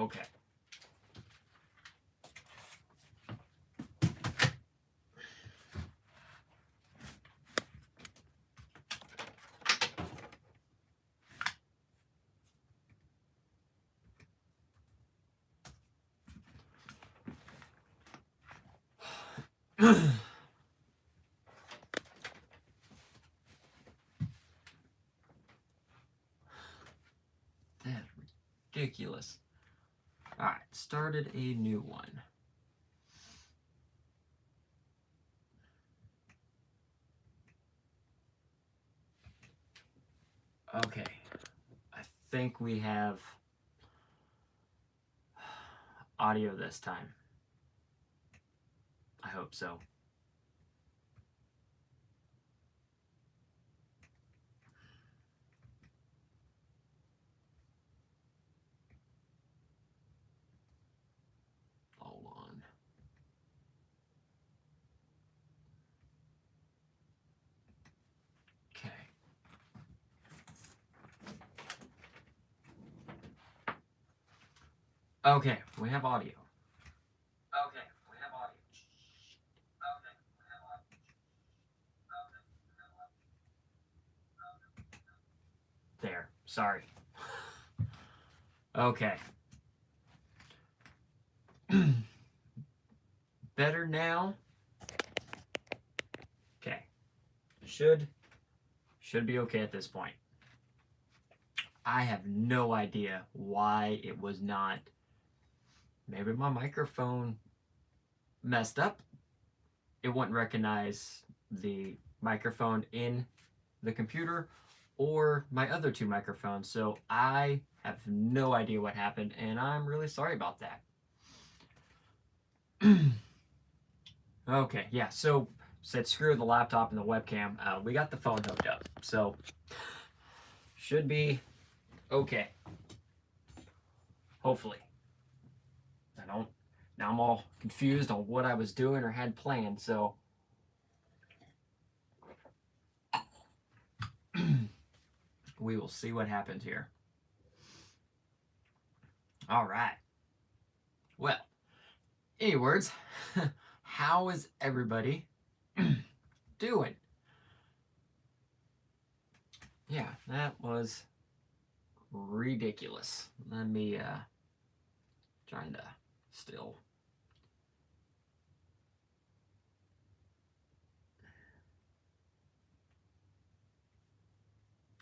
Okay. That's ridiculous. Alright, started a new one. Okay. I think we have audio this time. I hope so. Hold on. Okay. Okay, we have audio. Okay, we have audio. Okay, we have audio. There, sorry. Okay. Better now? Okay. Should be okay at this point. I have no idea why it was not. Maybe my microphone messed up. It wouldn't recognize the microphone in the computer or my other two microphones. So I have no idea what happened, and I'm really sorry about that. Okay, yeah, so said screw the laptop and the webcam. We got the phone hooked up, so should be okay. Hopefully. Now I'm all confused on what I was doing or had planned, so we will see what happens here. All right. Well, any words, how is everybody doing? Yeah, that was ridiculous. Let me trying to still.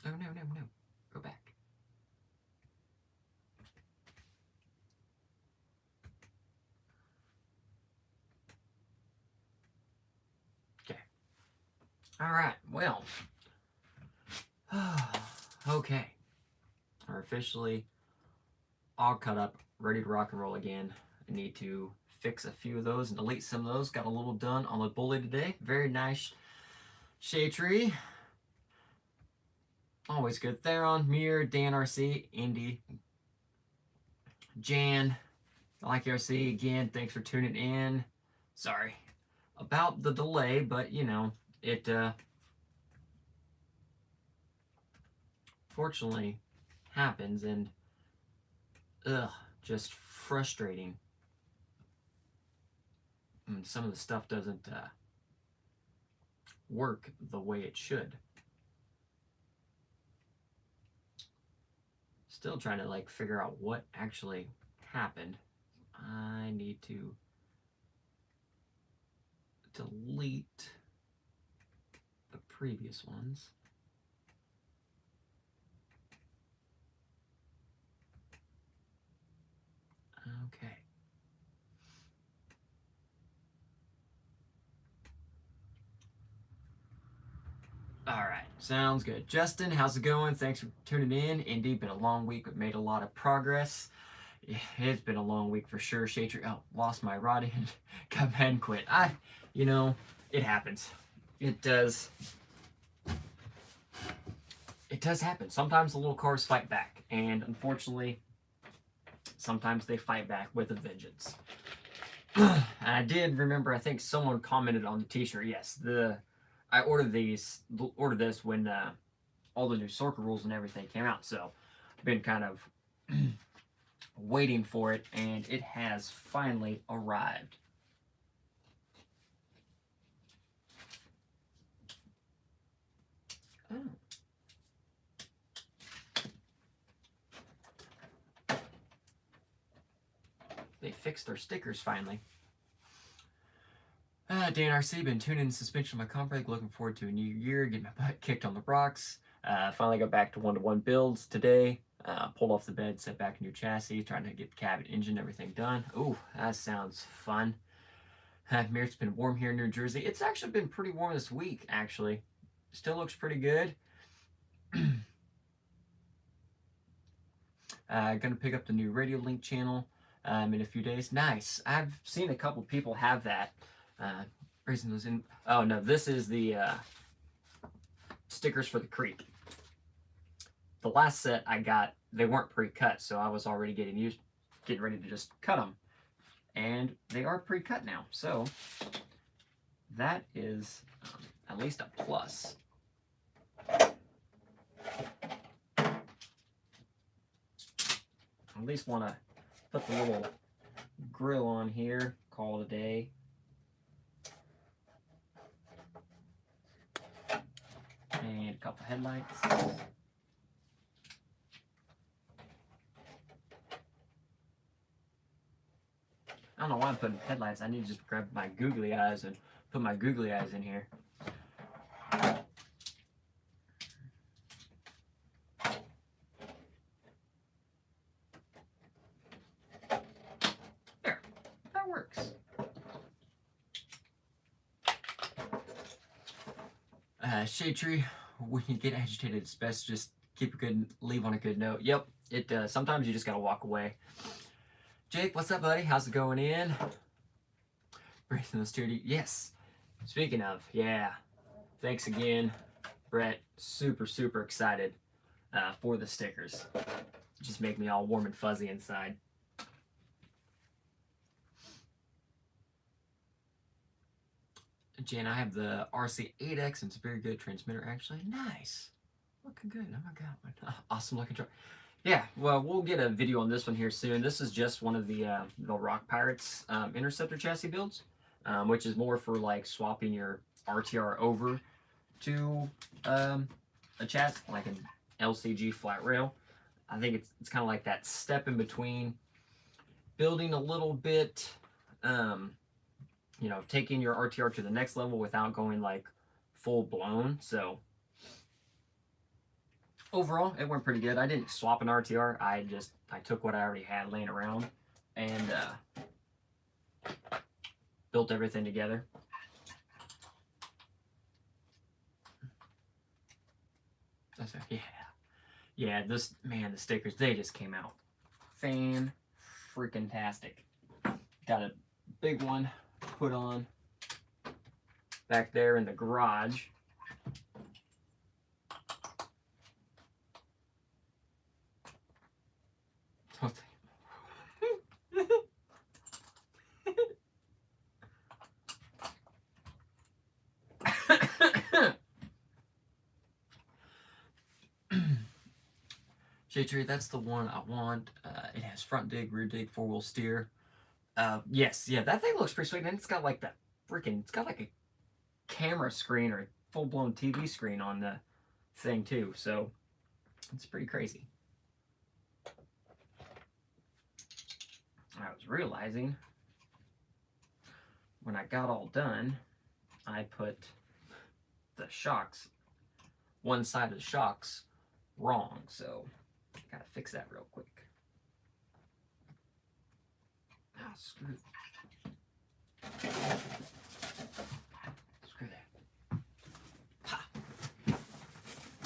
Oh, no. Go back. Okay. All right. Well. Okay. We're officially all cut up, ready to rock and roll again. I need to fix a few of those and delete some of those. Got a little done on the bully today. Very nice shade tree. Always good. Theron, Mir, Dan RC, Indy, Jan, I like RC again. Thanks for tuning in. Sorry about the delay, but you know, it fortunately happens, and just frustrating. And some of the stuff doesn't work the way it should. Still trying to like figure out what actually happened. I need to delete the previous ones. Okay. All right, sounds good. Justin, how's it going? Thanks for tuning in. Indeed, been a long week, but made a lot of progress. It's been a long week for sure. Shater, lost my rod and got mad and quit. You know, it happens. It does. It does happen. Sometimes the little cars fight back, and unfortunately, sometimes they fight back with a vengeance. And I did remember, I think someone commented on the t-shirt. Yes, I ordered this when all the new circle rules and everything came out. So I've been kind of waiting for it, and it has finally arrived. Oh. They fixed their stickers finally. Dan RC, been tuning in suspension of my comp break, looking forward to a new year, getting my butt kicked on the rocks. Finally got back to one-to-one builds today. Pulled off the bed, set back a new chassis, trying to get the cabin, engine, everything done. Ooh, that sounds fun. It's been warm here in New Jersey. It's actually been pretty warm this week, actually. Still looks pretty good. Gonna pick up the new Radio Link channel in a few days. Nice. I've seen a couple people have that. Raising those in. Oh no, this is the stickers for the creek. The last set I got, they weren't pre-cut, so I was already getting ready to just cut them, and they are pre-cut now. So that is at least a plus. At least want to put the little grill on here, call it a day. And a couple headlights. I don't know why I'm putting headlights. I need to just grab my googly eyes and put my googly eyes in here. There, that works. Shade Tree, when you get agitated, it's best just leave on a good note. Yep, it does. Sometimes you just gotta walk away. Jake, what's up, buddy? How's it going in? Bracing the sturdy. Yes. Speaking of, yeah. Thanks again, Brett. Super, super excited for the stickers. Just make me all warm and fuzzy inside. Jan, I have the RC8X, and it's a very good transmitter, actually. Nice. Looking good. Oh my god. Awesome looking truck. Yeah, well, we'll get a video on this one here soon. This is just one of the Rock Pirates Interceptor chassis builds, which is more for like swapping your RTR over to a chassis, like an LCG flat rail. I think it's kind of like that step in between building a little bit, you know, taking your RTR to the next level without going like full blown. So overall, it went pretty good. I didn't swap an RTR. I took what I already had laying around and built everything together. Yeah. This, man, the stickers, they just came out fan-freaking-tastic. Got a big one put on back there in the garage. J3, that's the one I want. It has front dig, rear dig, four-wheel steer. Yes, yeah, that thing looks pretty sweet, and it's got like that it's got like a camera screen or a full-blown TV screen on the thing too, so it's pretty crazy. I was realizing when I got all done, I put the shocks, one side of the shocks wrong, so gotta fix that real quick. Ah, screw that. Ha.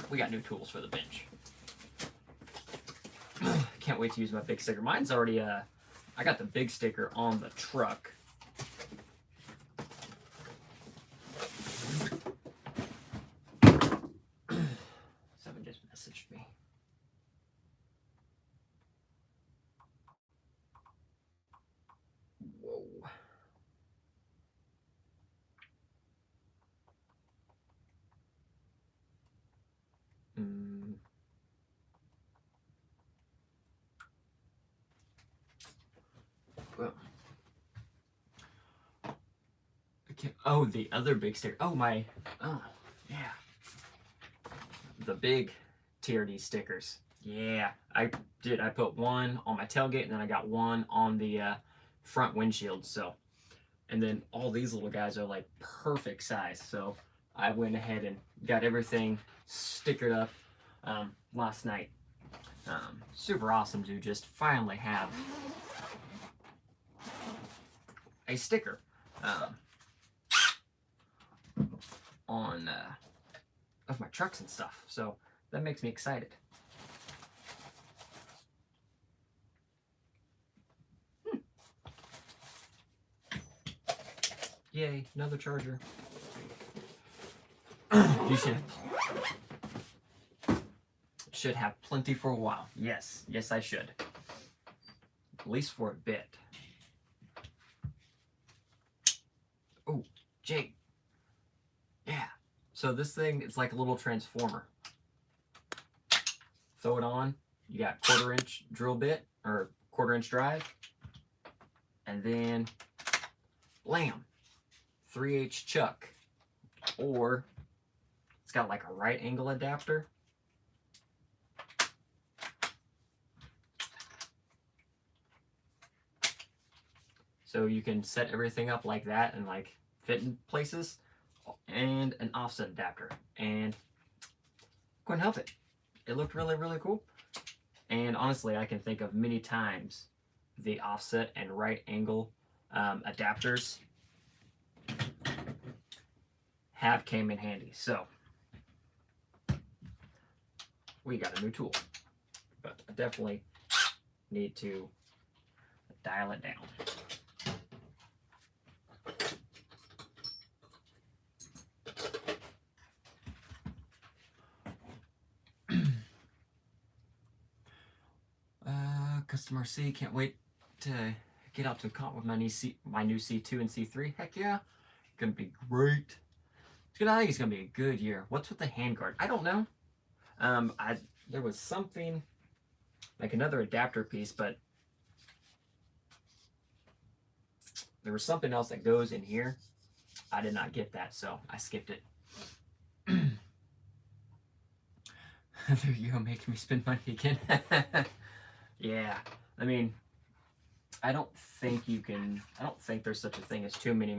We got new tools for the bench. Can't wait to use my big sticker. Mine's already, I got the big sticker on the truck. Someone just messaged me. Whoa. Oh, the other big sticker. Oh, oh, yeah. The big TRD stickers. Yeah, I did. I put one on my tailgate, and then I got one on the front windshield. So, and then all these little guys are like perfect size. So I went ahead and got everything stickered up last night. Super awesome to just finally have a sticker on of my trucks and stuff. So that makes me excited. Yay, another charger. You should have plenty for a while. Yes, yes I should. At least for a bit. Oh, Jake. Yeah. So this thing is like a little transformer. Throw it on. You got 1/4 inch drill bit or 1/4 inch drive. And then blam. 3/8 chuck. Or it's got like a right angle adapter. So you can set everything up like that and like fit in places, and an offset adapter. And couldn't help it. It looked really, really cool. And honestly, I can think of many times the offset and right angle adapters have came in handy. So we got a new tool, but I definitely need to dial it down. Customer C, can't wait to get out to comp with my new C2 and C3. Heck yeah, gonna be great. I think it's gonna be a good year. What's with the handguard? I don't know. There was something like another adapter piece, but there was something else that goes in here. I did not get that, so I skipped it. There you go, making me spend money again. Yeah, I mean, I don't think there's such a thing as too many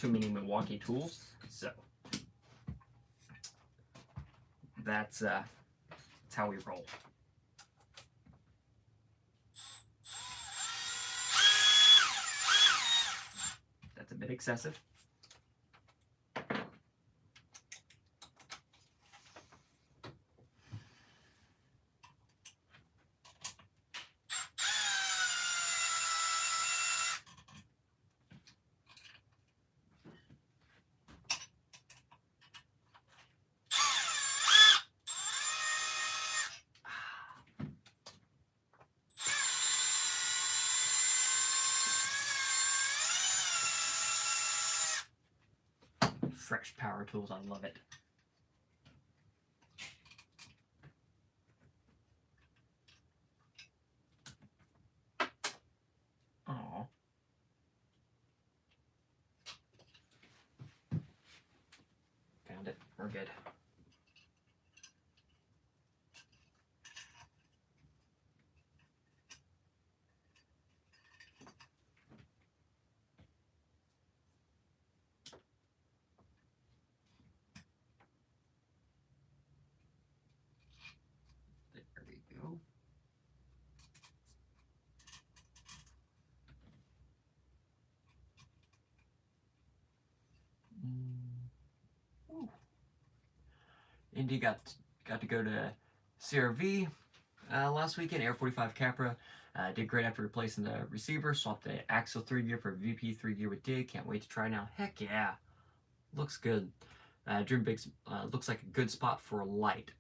Milwaukee tools. So that's how we roll. That's a bit excessive. Fresh power tools, I love it. Oh. Found it. We're good. There we go. Indy got to go to CRV last weekend. Ep44 Capra did great after replacing the receiver. Swapped the Axle 3 gear for VP 3 gear with Dig. Can't wait to try now. Heck yeah, looks good. Dream Big looks like a good spot for a light.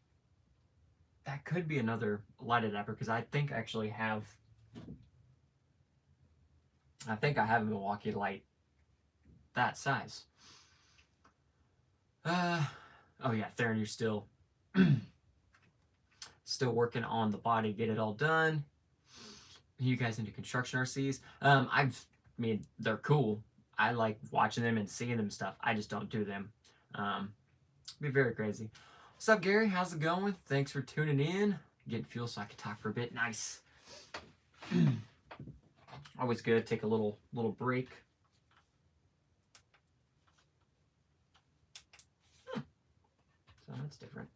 That could be another light adapter because I think I actually have. I think I have a Milwaukee light that size. Oh yeah, Theron, you're still working on the body, get it all done. You guys into construction RCs? I mean, they're cool. I like watching them and seeing them stuff. I just don't do them. Be very crazy. What's up, Gary? How's it going? Thanks for tuning in. Getting fuel so I can talk for a bit. Nice. Always good. Take a little break. So that's different.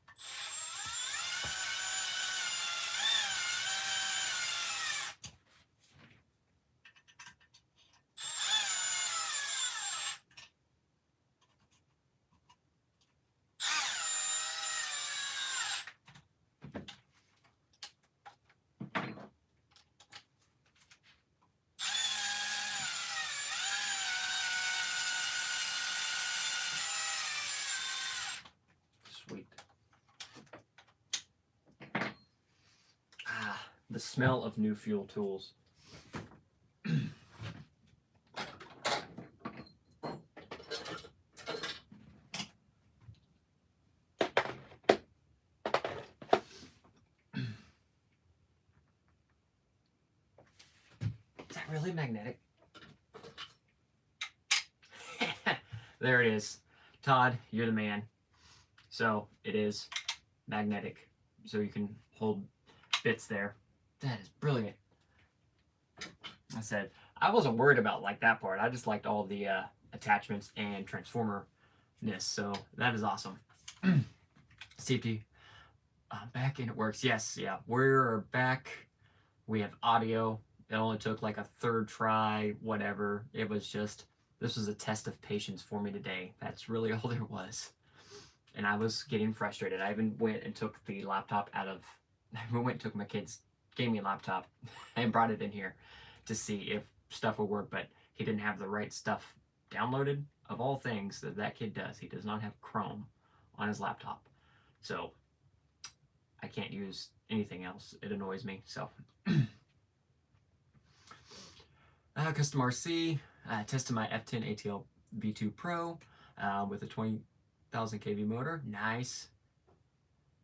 Sweet. Ah, the smell of new fuel tools. Is that really magnetic? There it is. Todd, you're the man. So it is magnetic. So you can hold bits there. That is brilliant. I said, I wasn't worried about like that part. I just liked all the attachments and transformer-ness. So that is awesome. CP, back and it works. Yes, yeah. We're back. We have audio. It only took like a third try, whatever. It was just, this was a test of patience for me today. That's really all there was. And I was getting frustrated. I even went and took the laptop out of, I went and took my kid's gaming laptop and brought it in here to see if stuff would work, but he didn't have the right stuff downloaded. Of all things that kid does, he does not have Chrome on his laptop. So I can't use anything else. It annoys me. So custom RC, tested my F10 ATL V2 Pro with a 20,000 kV motor. Nice.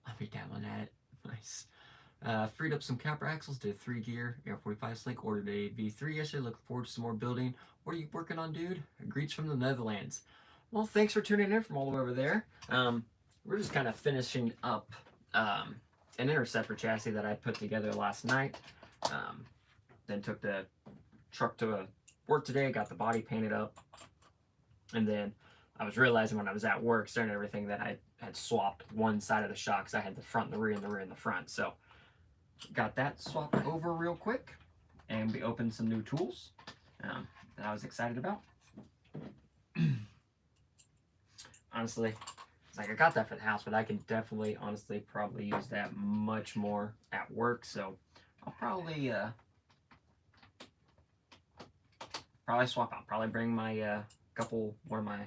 I'll be dabbling at it. Nice. Freed up some capper axles, did a 3-gear Air45 Slick, ordered a V3 yesterday, looking forward to some more building. What are you working on, dude? Greets from the Netherlands. Well, thanks for tuning in from all the way over there. We're just kind of finishing up an interceptor chassis that I put together last night. Then took the truck to work today, got the body painted up, and then I was realizing when I was at work, starting everything, that I had swapped one side of the shocks. I had the front and the rear and the rear and the front. So got that swapped over real quick, and we opened some new tools that I was excited about. Honestly, it's like I got that for the house, but I can definitely, honestly, probably use that much more at work. So I'll probably swap out. Probably bring my one of my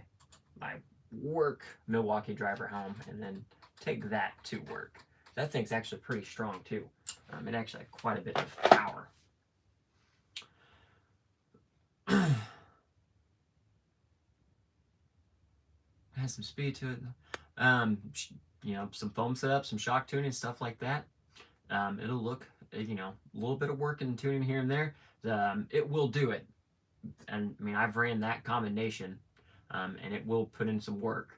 work Milwaukee driver home, and then take that to work. That thing's actually pretty strong too. It actually had quite a bit of power. Has some speed to it. You know, some foam setup, some shock tuning, stuff like that. It'll look, you know, a little bit of work and tuning here and there. It will do it. And I mean, I've ran that combination, and it will put in some work.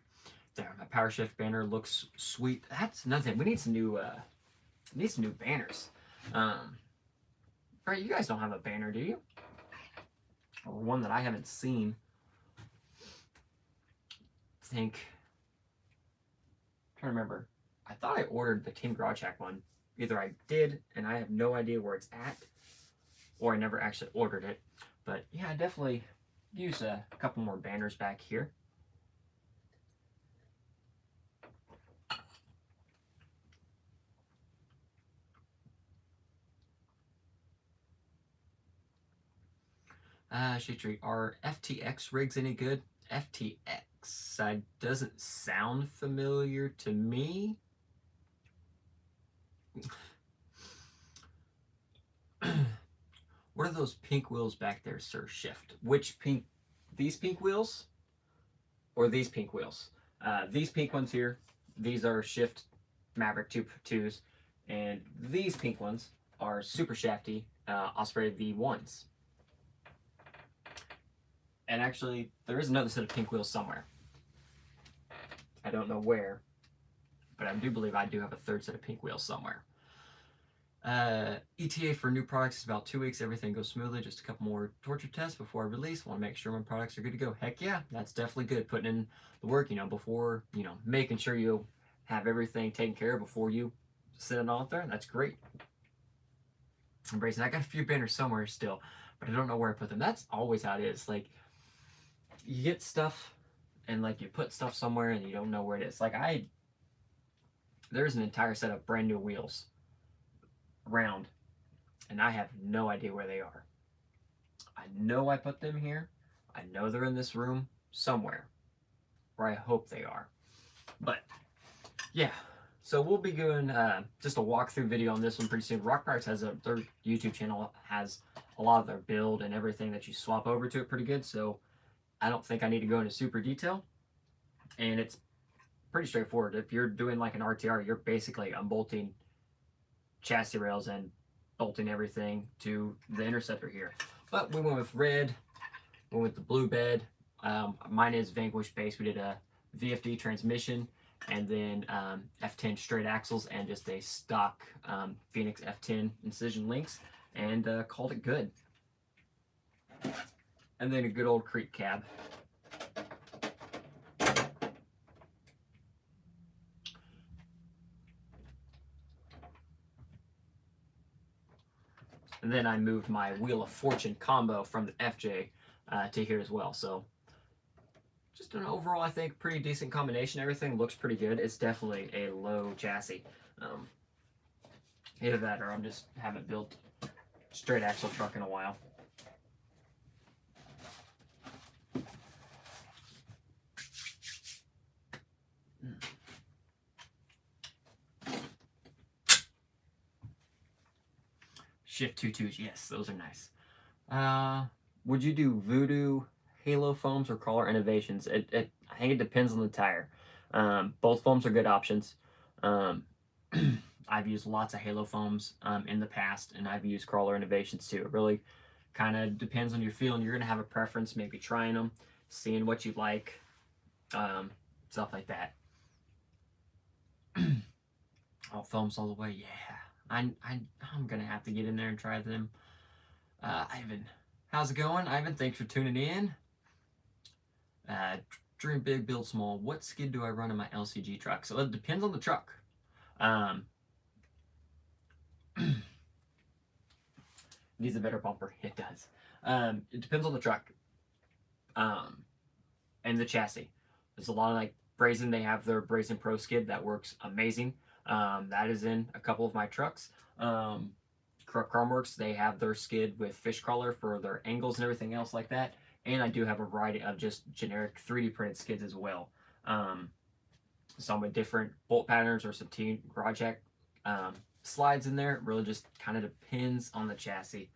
There, my power shift banner looks sweet. That's another thing. We need some new banners. Right, you guys don't have a banner, do you? Or one that I haven't seen. I think, I'm trying to remember. I thought I ordered the Team Garage Hack one. Either I did, and I have no idea where it's at, or I never actually ordered it. But yeah, I definitely use a couple more banners back here. Shitry, are FTX rigs any good? FTX doesn't sound familiar to me. What are those pink wheels back there, sir? Shift. Which pink? These pink wheels? Or these pink wheels? These pink ones here, these are Shift Maverick 2s. And these pink ones are Super Shafty Osprey V1s. And actually, there is another set of pink wheels somewhere. I don't know where, but I do believe I do have a third set of pink wheels somewhere. ETA for new products is about 2 weeks. Everything goes smoothly. Just a couple more torture tests before I release. Want to make sure my products are good to go. Heck yeah, that's definitely good. Putting in the work, before, making sure you have everything taken care of before you send it on there. That's great. Embracing. I got a few banners somewhere still, but I don't know where I put them. That's always how it is. Like, you get stuff and like you put stuff somewhere and you don't know where it is. Like there's an entire set of brand new wheels around and I have no idea where they are. I know I put them here. I know they're in this room somewhere, or I hope they are. But yeah, so we'll be doing just a walkthrough video on this one pretty soon. Rock Parts has their YouTube channel has a lot of their build and everything that you swap over to it pretty good. So I don't think I need to go into super detail, and it's pretty straightforward. If you're doing like an RTR, you're basically unbolting chassis rails and bolting everything to the interceptor here. But we went with red, went with the blue bed. Mine is Vanquish base. We did a VFD transmission and then F10 straight axles and just a stock Phoenix F10 incision links, and called it good. And then a good old creep cab. And then I moved my Wheel of Fortune combo from the FJ to here as well. So just an overall, I think, pretty decent combination. Everything looks pretty good. It's definitely a low chassis. Either that or I just haven't built straight axle truck in a while. Shift 2.2s, yes, those are nice. Would you do Voodoo, Halo foams, or Crawler Innovations? I think it depends on the tire. Both foams are good options. I've used lots of Halo foams in the past, and I've used Crawler Innovations too. It really kind of depends on your feel, and you're going to have a preference, maybe trying them, seeing what you like, stuff like that. Oh, foams all the way, yeah. I'm gonna have to get in there and try them. Ivan, how's it going? Ivan, thanks for tuning in. Dream big, build small. What skid do I run in my LCG truck? So it depends on the truck. Needs a better bumper. It does. It depends on the truck. And the chassis. There's a lot of like Brazen. They have their Brazen Pro skid that works amazing. That is in a couple of my trucks. Crumworks, they have their skid with fish crawler for their angles and everything else like that. And I do have a variety of just generic 3D printed skids as well. Some with different bolt patterns or some garage jack slides in there. It really just kind of depends on the chassis.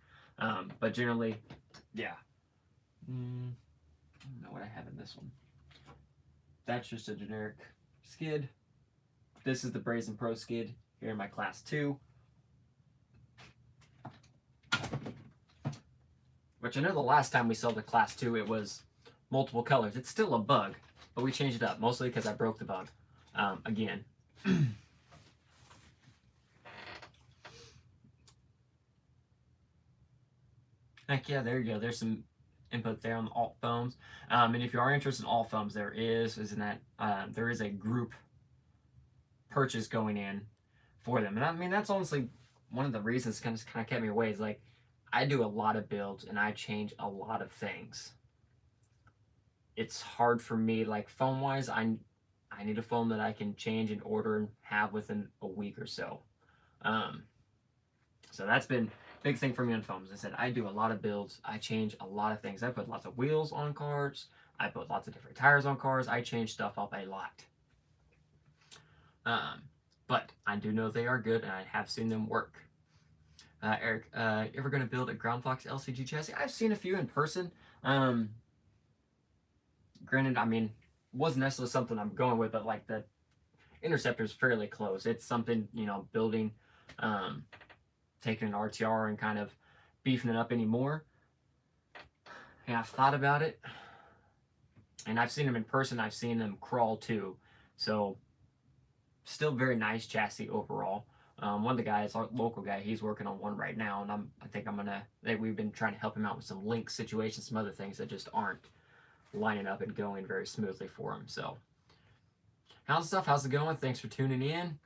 But generally, yeah. I don't know what I have in this one. That's just a generic skid. This is the Brazen Pro skid here in my Class 2. Which I know the last time we sold the Class 2, it was multiple colors. It's still a bug, but we changed it up, mostly because I broke the bug again. Heck yeah, there you go. There's some input there on the alt foams. And if you are interested in alt foams, there is a group purchase going in for them. And I mean, that's honestly one of the reasons kind of kept me away. Is like, I do a lot of builds and I change a lot of things. It's hard for me, like foam wise, I need a foam that I can change and order and have within a week or so. So that's been a big thing for me on foams. I said, I do a lot of builds. I change a lot of things. I put lots of wheels on cars. I put lots of different tires on cars. I change stuff up a lot. But I do know they are good, and I have seen them work. Eric, you ever going to build a Ground Fox LCG chassis? I've seen a few in person. Granted, I mean, wasn't necessarily something I'm going with, but like the Interceptor's fairly close. It's something, building, taking an RTR and kind of beefing it up anymore. Yeah, I've thought about it. And I've seen them in person. I've seen them crawl too. So still very nice chassis overall. One of the guys, our local guy, he's working on one right now, and I think I'm gonna. We've been trying to help him out with some link situations, some other things that just aren't lining up and going very smoothly for him. So, how's stuff? How's it going? Thanks for tuning in.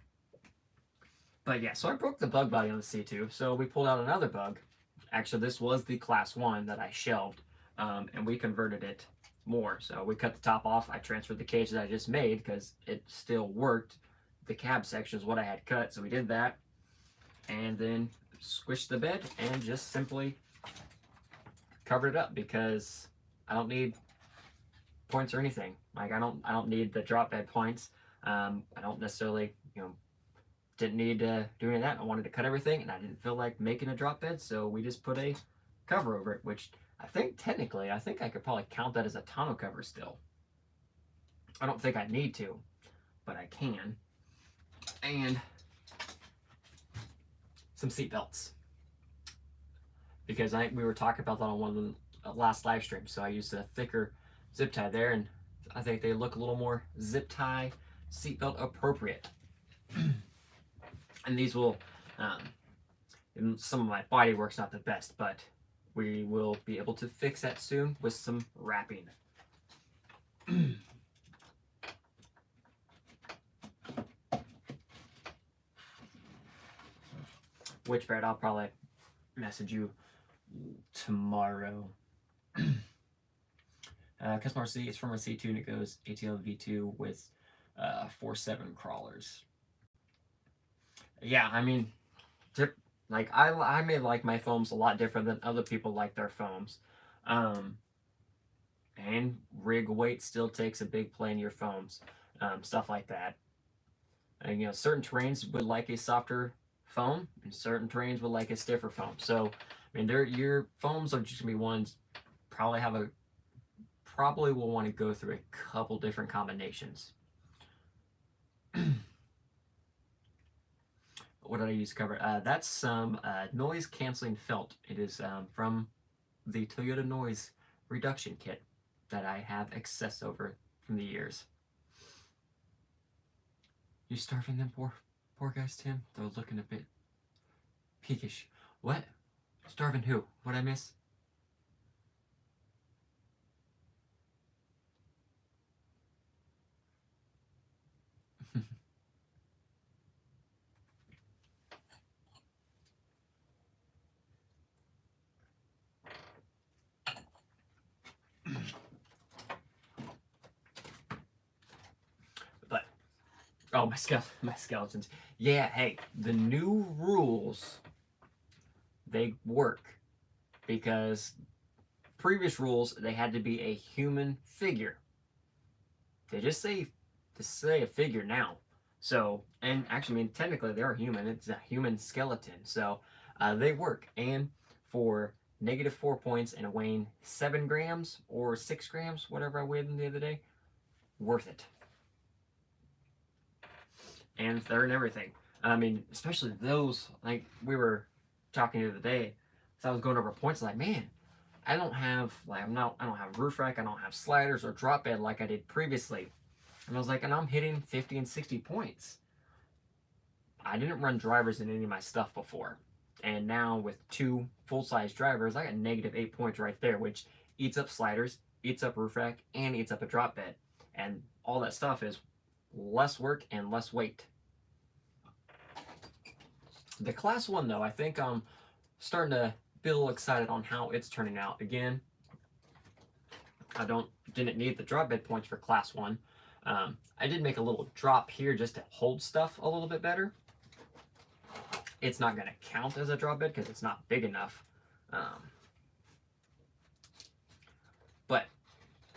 But yeah, so I broke the bug body on the C2, so we pulled out another bug. Actually, this was the class 1 that I shelved, and we converted it more. So we cut the top off. I transferred the cage that I just made because it still worked. The cab section is what I had cut, so we did that. And then squished the bed and just simply covered it up because I don't need points or anything. Like I don't need the drop bed points. I don't necessarily, didn't need to do any of that. I wanted to cut everything, and I didn't feel like making a drop bed, so we just put a cover over it, which I think technically, I could probably count that as a tonneau cover still. I don't think I need to, but I can. And some seat belts, because I think we were talking about that on one of the last live streams. So I used a thicker zip tie there, and I think they look a little more zip tie seatbelt appropriate. And these will, some of my body work's not the best, but we will be able to fix that soon with some wrapping. Which, Brad, I'll probably message you tomorrow. Customer RC, it's from a C2 and it goes ATL V2 with 4.7 crawlers. Yeah, I mean, like I may like my foams a lot different than other people like their foams. And rig weight still takes a big play in your foams, stuff like that. And certain terrains would like a softer foam, and certain terrains would like a stiffer foam. So, I mean, your foams are just gonna be ones probably will want to go through a couple different combinations. What did I use to cover? That's some noise canceling felt. It is from the Toyota noise reduction kit that I have excess over from the years. You starving them poor guys, Tim? They're looking a bit peakish. What? Starving who? What'd I miss? But oh, my skeletons. Yeah, hey, the new rules, they work, because previous rules, they had to be a human figure. They just say a figure now. So, and actually, I mean, technically they are human. It's a human skeleton. So, they work. And for -4 points and weighing 7 grams or 6 grams, whatever I weighed them the other day, worth it. And they're in everything. I mean, especially those, like we were talking the other day, so I was going over points, like, man, I don't have roof rack, I don't have sliders or drop bed like I did previously. And I was like, and I'm hitting 50 and 60 points. I didn't run drivers in any of my stuff before. And now with 2 full-size drivers, I got -8 points right there, which eats up sliders, eats up roof rack, and eats up a drop bed. And all that stuff is less work and less weight. The class 1, though, I think I'm starting to be a little excited on how it's turning out. Again, I didn't need the drop bed points for class 1. I did make a little drop here just to hold stuff a little bit better. It's not going to count as a drop bed because it's not big enough. But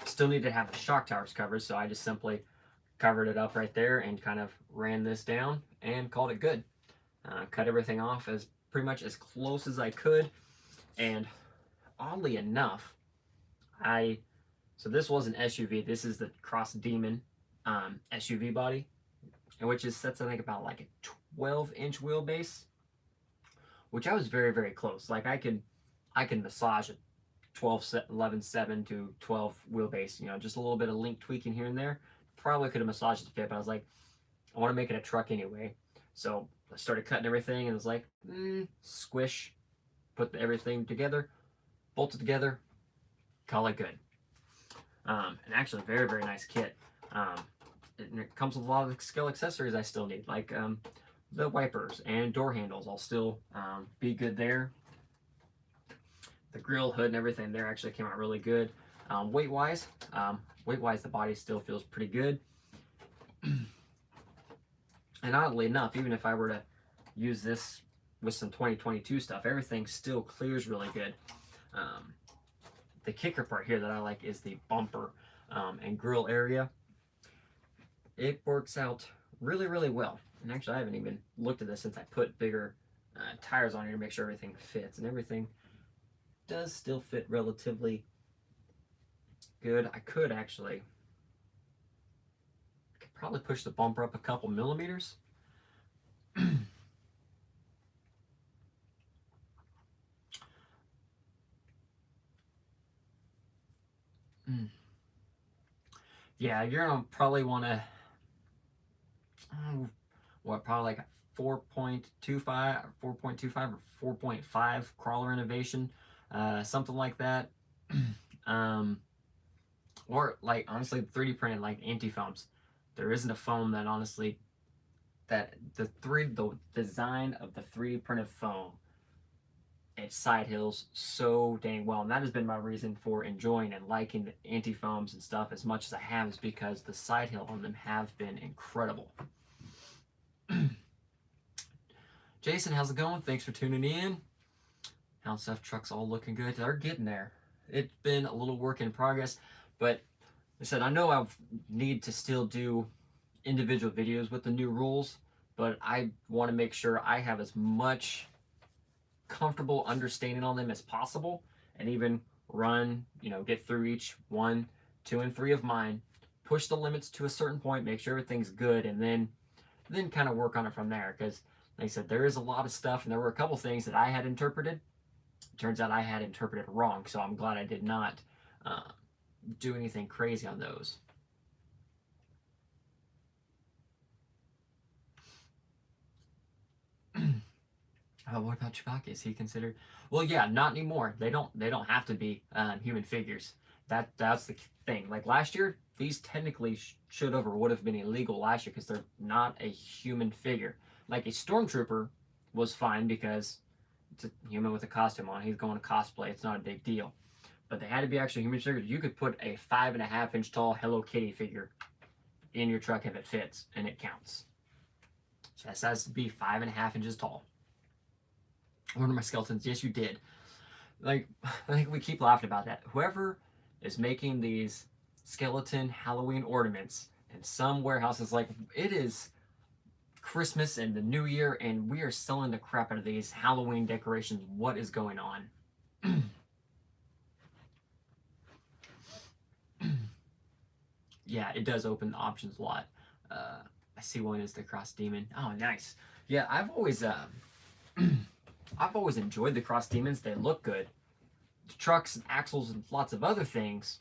still need to have the shock towers covered, so I just simply covered it up right there and kind of ran this down and called it good. Cut everything off as pretty much as close as I could, and oddly enough, so this was an SUV. This is the Cross Demon SUV body, which sets I think about like a 12-inch wheelbase, which I was very, very close. Like I can massage a 11.7 to 12 wheelbase. Just a little bit of link tweaking here and there. Probably could have massaged the fit, but I was like, I want to make it a truck anyway. So I started cutting everything, and it was like, squish, put everything together, bolt it together, call it good. And actually, very, very nice kit. It comes with a lot of skill accessories I still need, like the wipers and door handles. I'll still be good there. The grill, hood, and everything there actually came out really good. Weight-wise, the body still feels pretty good. And oddly enough, even if I were to use this with some 2022 stuff, everything still clears really good. The kicker part here that I like is the bumper and grill area. It works out really, really well. And actually, I haven't even looked at this since I put bigger tires on here to make sure everything fits. And everything does still fit relatively good. I could probably push the bumper up a couple millimeters. Yeah, you're gonna probably want to, probably like a 4.25 or 4.5 crawler innovation, something like that. Or like honestly, 3D printed like anti-foams. There isn't a foam that honestly, that the design of the 3D printed foam, it side hills so dang well, and that has been my reason for enjoying and liking the anti-foams and stuff as much as I have, is because the side hill on them have been incredible. Jason, how's it going? Thanks for tuning in. Hound Stuff trucks all looking good. They're getting there. It's been a little work in progress, but like I said, I know I need to still do individual videos with the new rules, but I want to make sure I have as much comfortable understanding on them as possible, and even run, get through each 1, 2, and 3 of mine, push the limits to a certain point, make sure everything's good, and then kind of work on it from there. Because like I said, there is a lot of stuff, and there were a couple things that I had interpreted. Turns out I had interpreted wrong, so I'm glad I did not do anything crazy on those. What about Chewbacca? Is he considered? Well, yeah, not anymore. They don't have to be human figures. That's the thing. Like last year, these technically should have or would have been illegal last year because they're not a human figure. Like a stormtrooper was fine because it's a human with a costume on. He's going to cosplay. It's not a big deal. But they had to be actually human figures. You could put a 5.5-inch tall Hello Kitty figure in your truck if it fits and it counts. So that has to be 5.5 inches tall. One of my skeletons, yes, you did. Like, I think we keep laughing about that. Whoever is making these skeleton Halloween ornaments, and some warehouse is like, it is Christmas and the New Year, and we are selling the crap out of these Halloween decorations. What is going on? Yeah, it does open the options a lot. I see one is the Cross Demon. Oh, nice. Yeah, I've always enjoyed the Cross Demons. They look good. The trucks and axles and lots of other things,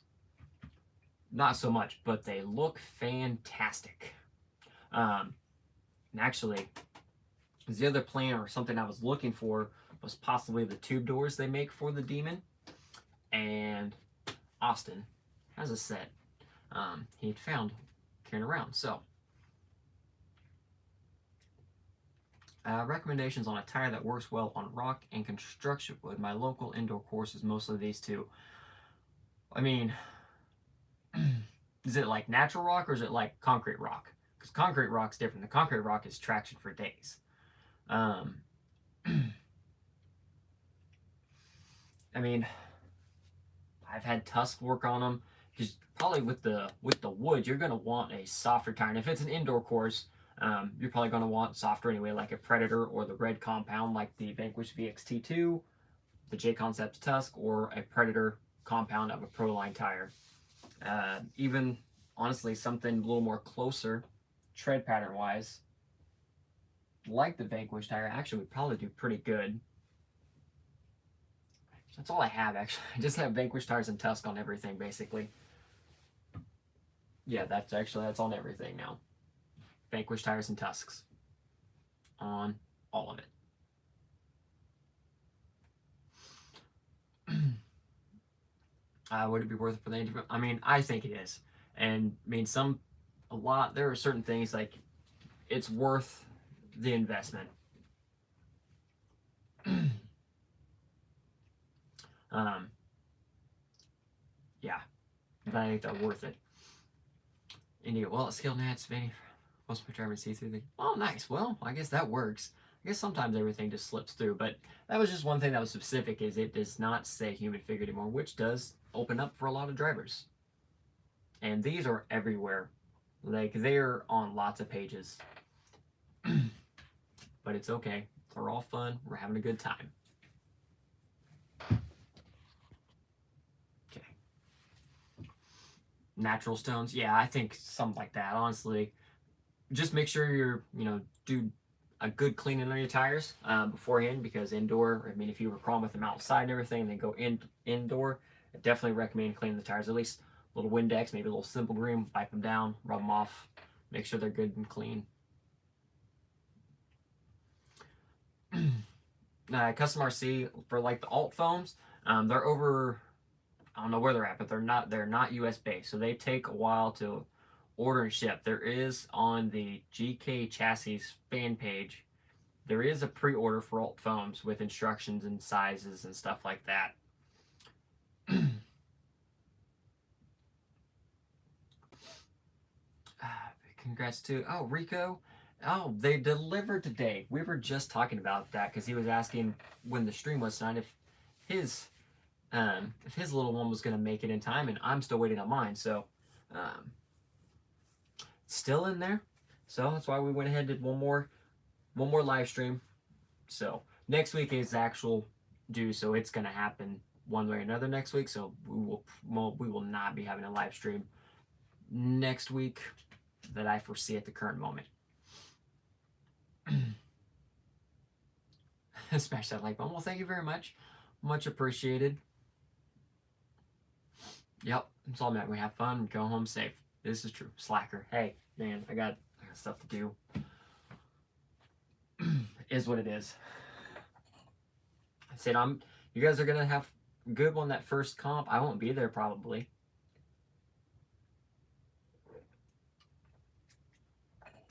not so much, but they look fantastic. And actually, the other plan or something I was looking for was possibly the tube doors they make for the Demon. And Austin has a set he'd found carrying around. So, recommendations on a tire that works well on rock and construction wood. My local indoor course is mostly these two. I mean, is it like natural rock or is it like concrete rock? Because concrete rock's different. The concrete rock is traction for days. I mean, I've had Tusk work on them. Because probably with the wood, you're going to want a softer tire. And if it's an indoor course, you're probably going to want softer anyway, like a Predator or the red compound, like the Vanquish VXT2, the J Concepts Tusk, or a Predator compound of a Proline tire. Even, honestly, something a little more closer, tread pattern-wise, like the Vanquish tire, actually would probably do pretty good. That's all I have, actually. I just have Vanquish tires and Tusk on everything, basically. Yeah, that's on everything now. Vanquish tires and Tusks on all of it. Would it be worth it for the interview? I mean, I think it is. And I mean, there are certain things like it's worth the investment. Yeah, I think they're worth it. And you, well, skill nats, Vanny, most of my drivers see through the. Oh, nice. Well, I guess that works. I guess sometimes everything just slips through, but that was just one thing that was specific. Is it does not say human figure anymore, which does open up for a lot of drivers. And these are everywhere. Like, they're on lots of pages. But it's okay. They're all fun. We're having a good time. Okay. Natural stones. Yeah, I think something like that, honestly. Just make sure you're, do a good cleaning on your tires beforehand, because indoor, I mean, if you were crawling with them outside and everything, and then go indoor, I definitely recommend cleaning the tires. At least a little Windex, maybe a little Simple Green, wipe them down, rub them off, make sure they're good and clean. Custom RC for like the alt foams, they're over. I don't know where they're at, but they're not US based, so they take a while to order and ship. There is on the GK Chassis fan page, there is a pre-order for alt foams with instructions and sizes and stuff like that. Congrats to Rico. Oh, they delivered today. We were just talking about that because he was asking when the stream was tonight if his little one was going to make it in time, and I'm still waiting on mine. So, still in there. So that's why we went ahead and did one more live stream. So next week is actual due, so it's going to happen one way or another next week. So we will not be having a live stream next week that I foresee at the current moment. Smash that like button. Well, thank you very much. Much appreciated. Yep, it's all meant. We have fun. We go home safe. This is true. Slacker. Hey, man, I got stuff to do. Is what it is. I said you guys are gonna have good on that first comp. I won't be there probably.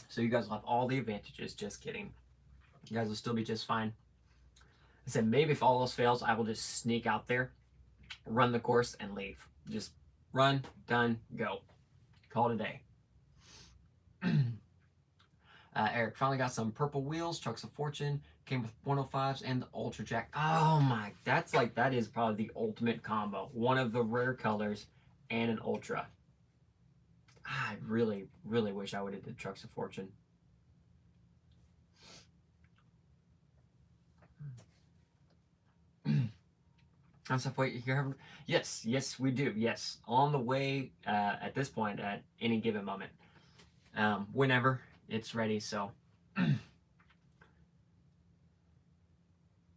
So you guys will have all the advantages. Just kidding. You guys will still be just fine. I said maybe if all else fails, I will just sneak out there, run the course, and leave. Just run, done, go. Call it a day. Eric finally got some purple wheels, Trucks of Fortune, came with 105s and the Ultra Jack. Oh my, that is probably the ultimate combo. One of the rare colors and an Ultra. I really, really wish I would have did Trucks of Fortune. I'm stuff. Wait, you have? Yes, we do. Yes, on the way. At this point, at any given moment, whenever it's ready. So, a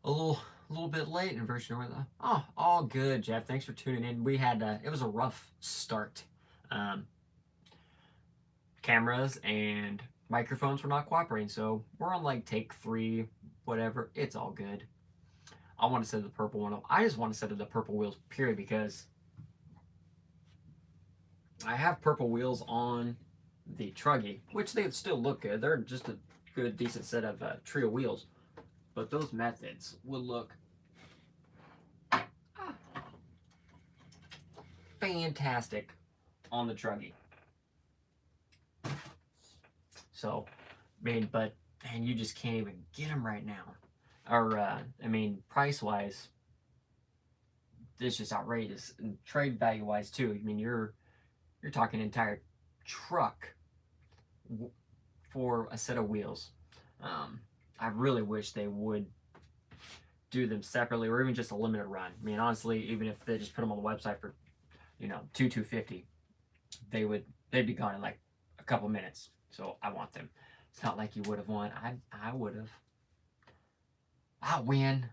little bit late in version. Oh, all good, Jeff. Thanks for tuning in. We had it was a rough start. Cameras and microphones were not cooperating, so we're on like take 3, whatever. It's all good. I want to set the purple one up. I just want to set the purple wheels, period, because I have purple wheels on the Truggy, which they still look good. They're just a good, decent set of trio wheels. But those methods will look fantastic on the Truggy. So, man, you just can't even get them right now. Or, price-wise, it's just outrageous. And trade value-wise, too. I mean, you're talking entire truck for a set of wheels. I really wish they would do them separately, or even just a limited run. I mean, honestly, even if they just put them on the website for, $250, they'd be gone in like a couple minutes. So I want them. It's not like you would have won. I would have. I'll win.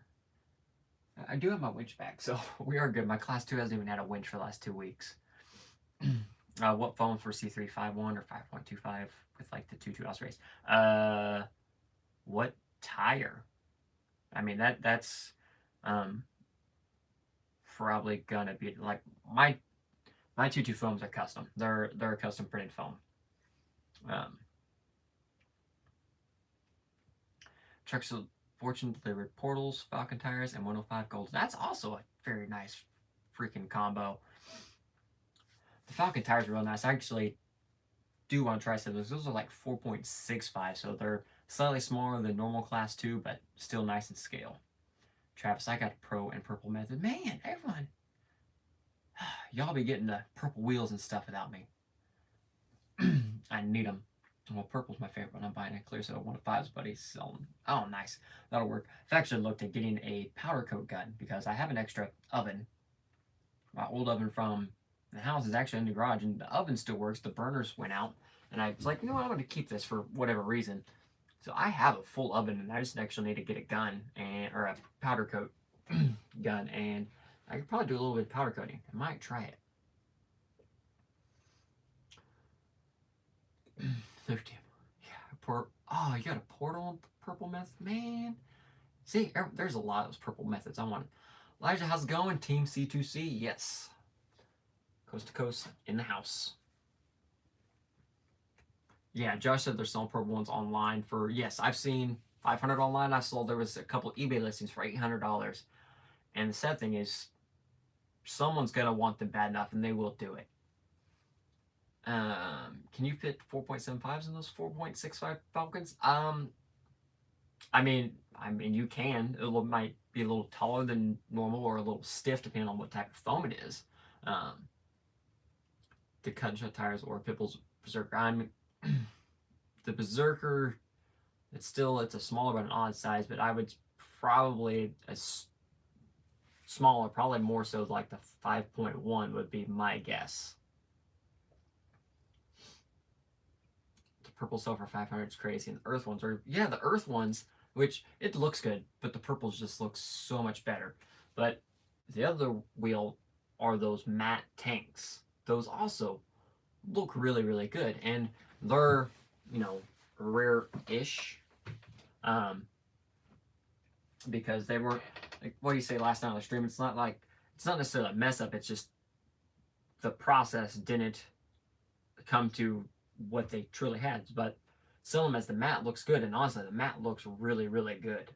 I do have my winch back, so we are good. My class 2 hasn't even had a winch for the last 2 weeks. What phone for C351 or 5.25 with like the 2.2 ounce race? What tire? I mean that's probably gonna be like my 2.2 foams are custom. They're a custom printed foam. Trucks of Fortune delivered Portals, Falcon tires, and 105 Golds. That's also a very nice freaking combo. The Falcon tires are real nice. I actually do want to try some of those. Those are like 4.65, so they're slightly smaller than normal class 2, but still nice in scale. Travis, I got a Pro and Purple method. Man, everyone, y'all be getting the purple wheels and stuff without me. I need them. Well, purple's my favorite one. I'm buying a clear set of 105s, but he's selling. Oh, nice. That'll work. I've actually looked at getting a powder coat gun because I have an extra oven. My old oven from the house is actually in the garage, and the oven still works. The burners went out, and I was like, you know what? I'm going to keep this for whatever reason. So I have a full oven, and I just actually need to get a gun or a powder coat gun, and I could probably do a little bit of powder coating. I might try it. 50. Yeah, oh, you got a portal purple method, man. See, there's a lot of those purple methods. I want. Elijah, how's it going? Team C2C, yes. Coast to coast in the house. Yeah, Josh said they're selling purple ones online for, yes, I've seen 500 online. I saw there was a couple eBay listings for $800. And the sad thing is, someone's gonna want them bad enough, and they will do it. Can you fit 4.75s in those 4.65 Falcons? I mean, you can. It might be a little taller than normal or a little stiff, depending on what type of foam it is. The cut and shut tires or Pipple's Berserker. The Berserker, it's a smaller but an odd size, but I would probably smaller, probably more so like the 5.1 would be my guess. The purple silver 500 is crazy, and the earth ones are, yeah, the earth ones, which it looks good, but the purples just look so much better. But the other wheel are those matte tanks. Those also look really, really good, and they're, rare-ish, because they weren't, like, what do you say last night on the stream? It's not necessarily a mess up. It's just the process didn't come to what they truly had. But selling them as the matte looks good, and honestly, the matte looks really, really good.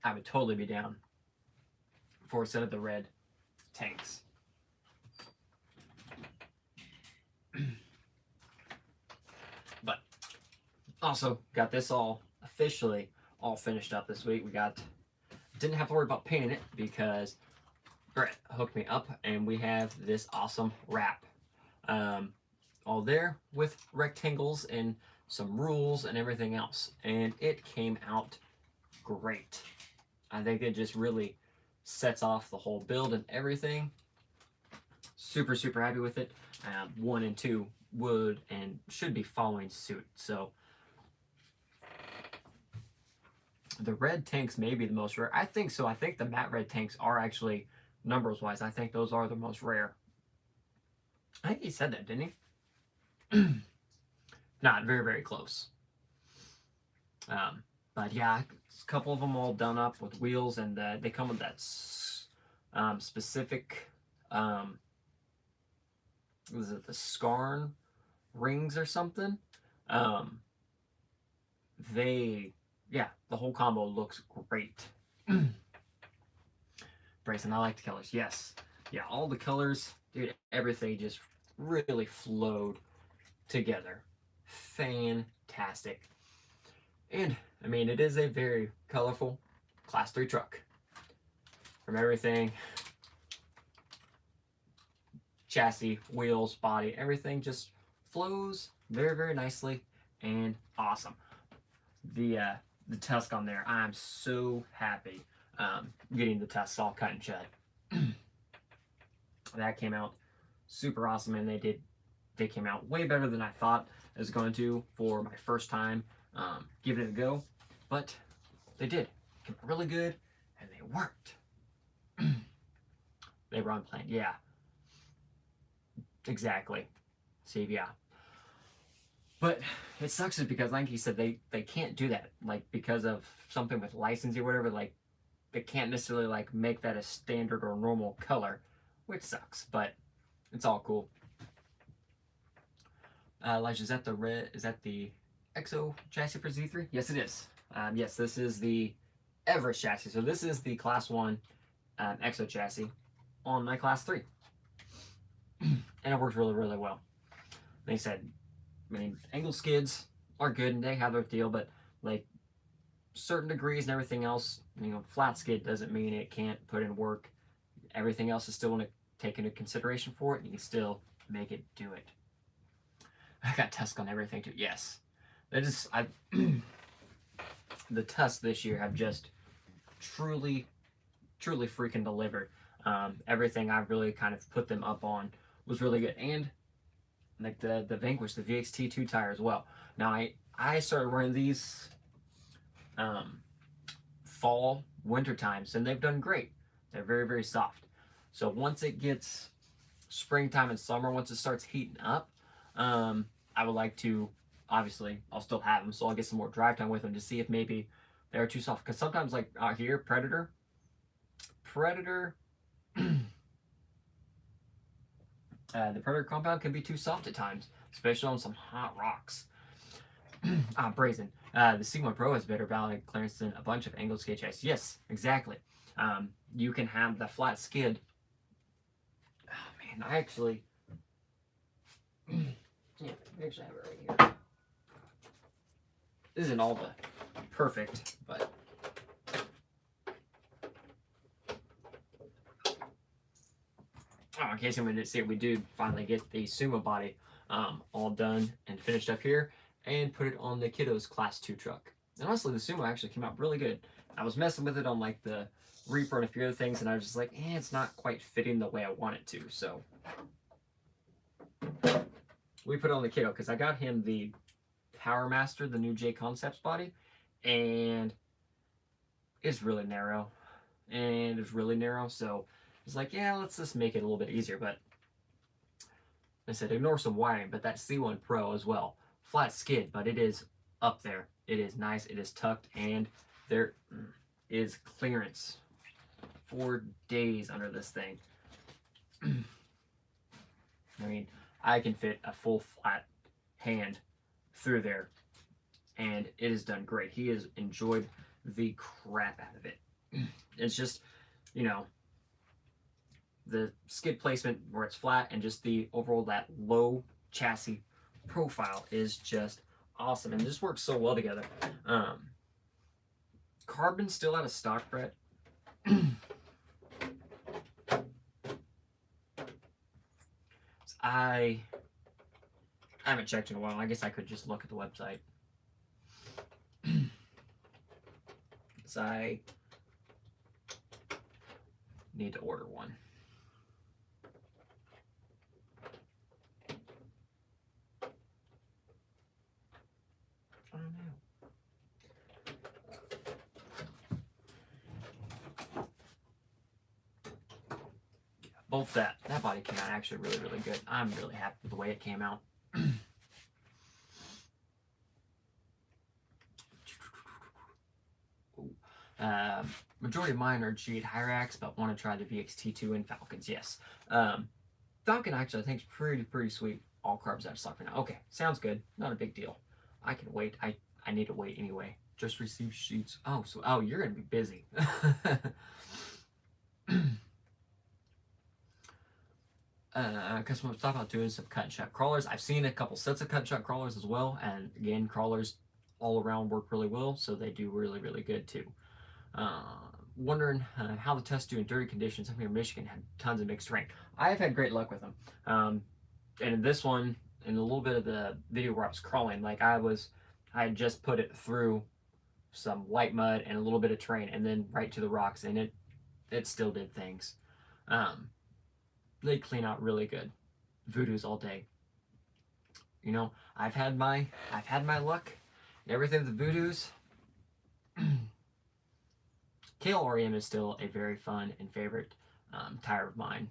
I would totally be down for a set of the red tanks. But also got this all officially all finished up this week. Didn't have to worry about painting it because Brett hooked me up, and we have this awesome wrap. All there with rectangles and some rules and everything else. And it came out great. I think it just really sets off the whole build and everything. Super, super happy with it. 1 and 2 would and should be following suit. So the red tanks may be the most rare. I think so. I think the matte red tanks are actually, numbers wise, I think those are the most rare. I think he said that, didn't he? Not very, very close. But yeah, a couple of them all done up with wheels, and they come with that specific, was it the Scarn rings or something? The whole combo looks great. Brayson, I like the colors. Yes. Yeah, all the colors, dude, everything just really flowed together. Fantastic. And, I mean, it is a very colorful Class 3 truck. From everything, chassis, wheels, body, everything just flows very, very nicely and awesome. The tusk on there, I'm so happy getting the tusk all cut and shut. That came out super awesome, and they came out way better than I thought it was going to for my first time giving it a go, but they did. Came out really good, and they worked. They were unplanned, yeah. Exactly. See, yeah. But it sucks is because, like you said, they can't do that. Like, because of something with licensing or whatever, like, they can't necessarily, like, make that a standard or normal color, which sucks, but it's all cool. Elijah, is that the red, is that the EXO chassis for Z3? Yes, it is. Yes, this is the Everest chassis. So this is the Class 1 EXO chassis on my Class 3. And it works really, really well. They said, I mean, angle skids are good and they have their deal, but like certain degrees and everything else, you know, flat skid doesn't mean it can't put in work. Everything else is still going to take into consideration for it. You can still make it do it. I got Tusk on everything too. Yes, that is. The Tusks this year have just truly freaking delivered. Everything I've really kind of put them up on was really good, and like the Vanquish, the VXT2 tire as well. Now I started running these fall winter times, and they've done great. They're very soft. So once it gets springtime and summer, once it starts heating up, I would like to, obviously, I'll still have them, so I'll get some more drive time with them to see if maybe they're too soft. Because sometimes, like out here, Predator, the Predator compound can be too soft at times, especially on some hot rocks. Brazen. The C1 Pro has better valid clearance than a bunch of angled skid chassis. Yes, exactly. You can have the flat skid. Oh man, I actually have it right here. This isn't all the perfect, but in case anyone didn't see it, we did finally get the Sumo body all done and finished up here and put it on the kiddos Class 2 truck. And honestly, the Sumo actually came out really good. I was messing with it on like the Reaper and a few other things, and I was just like, it's not quite fitting the way I want it to. So we put it on the kiddo because I got him the Power Master, the new J Concepts body, and it's really narrow. So it's like, yeah, let's just make it a little bit easier. But I said, ignore some wiring, but that C1 Pro as well. Flat skid, but it is up there. It is nice, it is tucked, and there is clearance for days under this thing. I mean, I can fit a full flat hand through there, and it has done great. He has enjoyed the crap out of it. It's just, you know, the skid placement where it's flat and just the overall that low chassis profile is just awesome, and this works so well together. Carbon's still out of stock, Brett. I haven't checked in a while. I guess I could just look at the website. So I need to order one. I don't know. Both that body came out actually really good. I'm really happy with the way it came out. Majority of mine are G8 Hyrax, but want to try the VXT2 and Falcons. Yes, Falcon actually I think is pretty sweet. All carbs out of stock for now. Okay, sounds good. Not a big deal. I can wait. I need to wait anyway. Just received sheets. Oh, so you're gonna be busy. Because we'll talk about doing some cut and shut crawlers. I've seen a couple sets of cut and shut crawlers as well, and again, crawlers all around work really well, so they do really good too. Wondering how the tests do in dirty conditions. I'm here in Michigan, had tons of mixed terrain. I've had great luck with them. And in this one, in a little bit of the video where I was crawling, like I had just put it through some white mud and a little bit of terrain, and then right to the rocks, and it still did things. They clean out really good. Voodoos all day. You know, I've had my luck, And everything with the Voodoos, Kale REM is still a very fun and favorite tire of mine.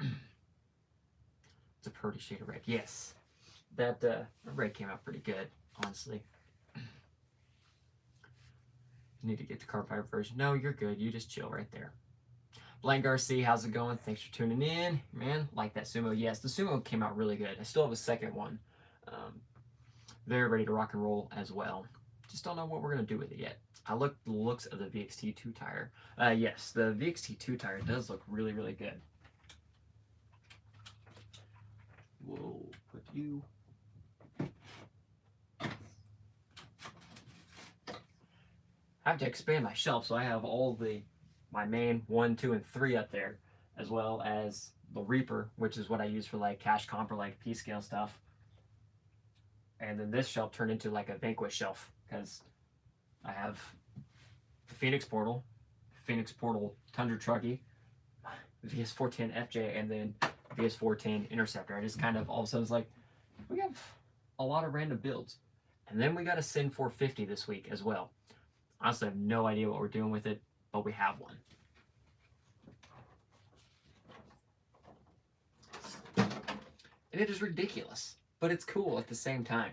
It's a pretty shade of red. Yes, that red came out pretty good, honestly. You need to get the carbon fiber version. No, you're good. You just chill right there. Blank Garcia, how's it going? Thanks for tuning in. Man, like that Sumo. Yes, the Sumo came out really good. I still have a second one. They're ready to rock and roll as well. Just don't know what we're going to do with it yet. I look the looks of the VXT2 tire. Yes, the VXT2 tire does look really, really good. We'll put you... I have to expand my shelf, so I have all my main 1, 2, and 3 up there, as well as the Reaper, which is what I use for like cash comp or like P-scale stuff. And then this shelf turned into like a Vanquish shelf, because I have the Phoenix Portal Tundra Truckee, VS410 FJ, and then VS410 Interceptor. I just kind of all of a sudden was like, we have a lot of random builds. And then we got a Sin 450 this week as well. Honestly, I have no idea what we're doing with it, but we have one. And it is ridiculous, but it's cool at the same time.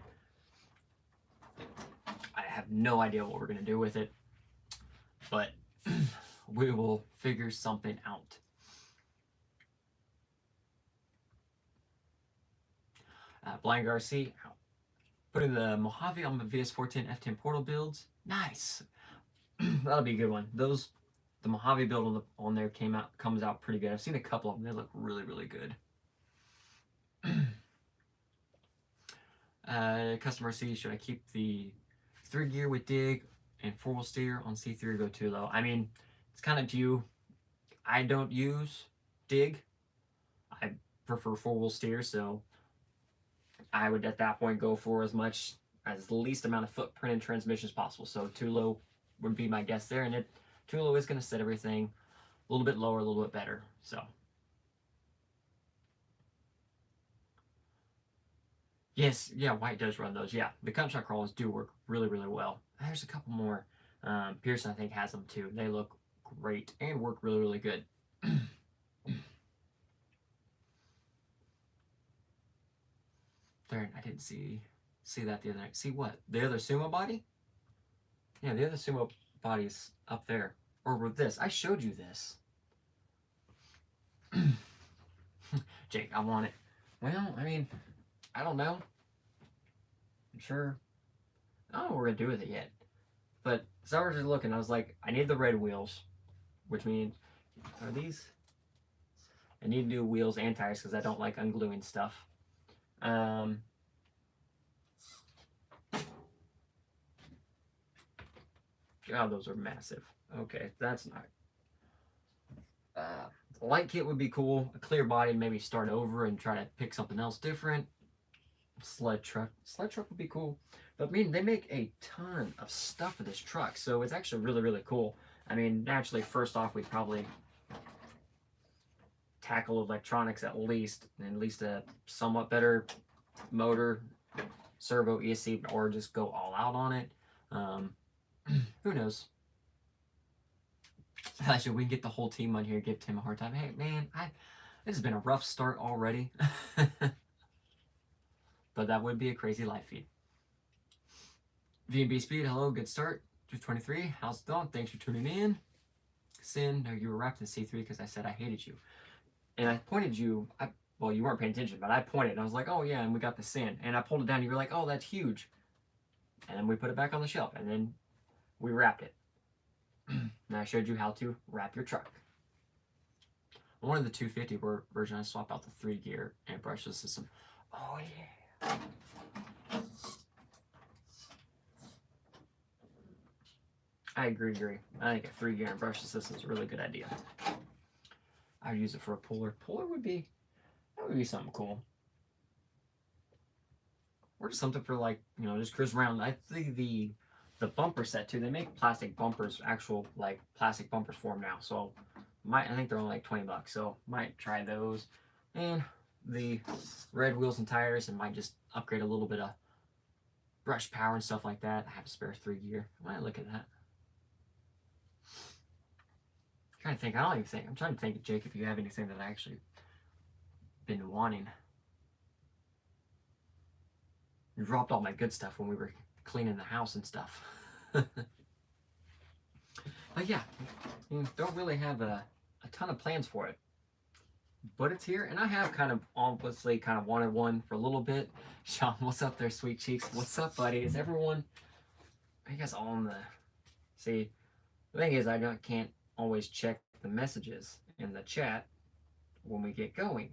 I have no idea what we're going to do with it, but we will figure something out. Blind Garcia, putting the Mojave on the VS410 F10 Portal builds. Nice. That'll be a good one. The Mojave build on there comes out pretty good. I've seen a couple of them. They look really, really good. Customer C, should I keep the 3 gear with dig and 4-wheel steer on C3 or go too low? I mean, it's kind of to you. I don't use dig. I prefer 4-wheel steer, so I would at that point go for as the least amount of footprint and transmission as possible. So too low would be my guess there, and too low is going to set everything a little bit lower, a little bit better. So yes, yeah, White does run those. Yeah, the cut shot crawlers do work really, really well. There's a couple more. Pearson, I think, has them too. They look great and work really, really good. There, I didn't see that the other night. See what? The other sumo body? Yeah, the other sumo body's up there. Or with this. I showed you this. Jake, I want it. Well, I mean, I don't know. I'm sure. I don't know what we're going to do with it yet. But, so I was just looking. I was like, I need the red wheels. Which means, are these? I need new wheels and tires because I don't like ungluing stuff. God, those are massive. Okay, that's not. The light kit would be cool. A clear body, maybe start over and try to pick something else different. Sled truck would be cool. But I mean, they make a ton of stuff for this truck, so it's actually really, really cool. I mean, naturally, first off, we'd probably tackle electronics at least a somewhat better motor, servo, ESC, or just go all out on it. Who knows? Actually, we can get the whole team on here, give Tim a hard time. Hey, man, this has been a rough start already. But that would be a crazy live feed. V&B Speed, hello, good start. 223, how's it going? Thanks for tuning in. Sin, no, you were wrapped in C3 because I said I hated you. And I pointed you, well, you weren't paying attention, but I pointed and I was like, oh yeah, and we got the Sin. And I pulled it down and you were like, oh, that's huge. And then we put it back on the shelf and then we wrapped it. And I showed you how to wrap your truck. I wanted the 250 version. I swap out the 3 gear and brushless system. Oh yeah. I agree. I think a 3 gear and brushless system is a really good idea. I'd use it for a puller. Puller would be something cool. Or just something for like, just cruise around. I think the bumper set too, they make plastic bumpers, actual like plastic bumpers for them now. So I think they're only like $20. So might try those. And the red wheels and tires, and might just upgrade a little bit of brush power and stuff like that. I have a spare 3 gear. I might look at that. I'm trying to think. I don't even think. I'm trying to think, Jake, if you have anything that I actually been wanting. You dropped all my good stuff when we were cleaning the house and stuff. But yeah, don't really have a ton of plans for it. But it's here, and I have kind of obviously kind of wanted one for a little bit. Sean, what's up there, sweet cheeks? What's up, buddy? Is everyone? Are you guys all on the? See, the thing is, can't always check the messages in the chat when we get going.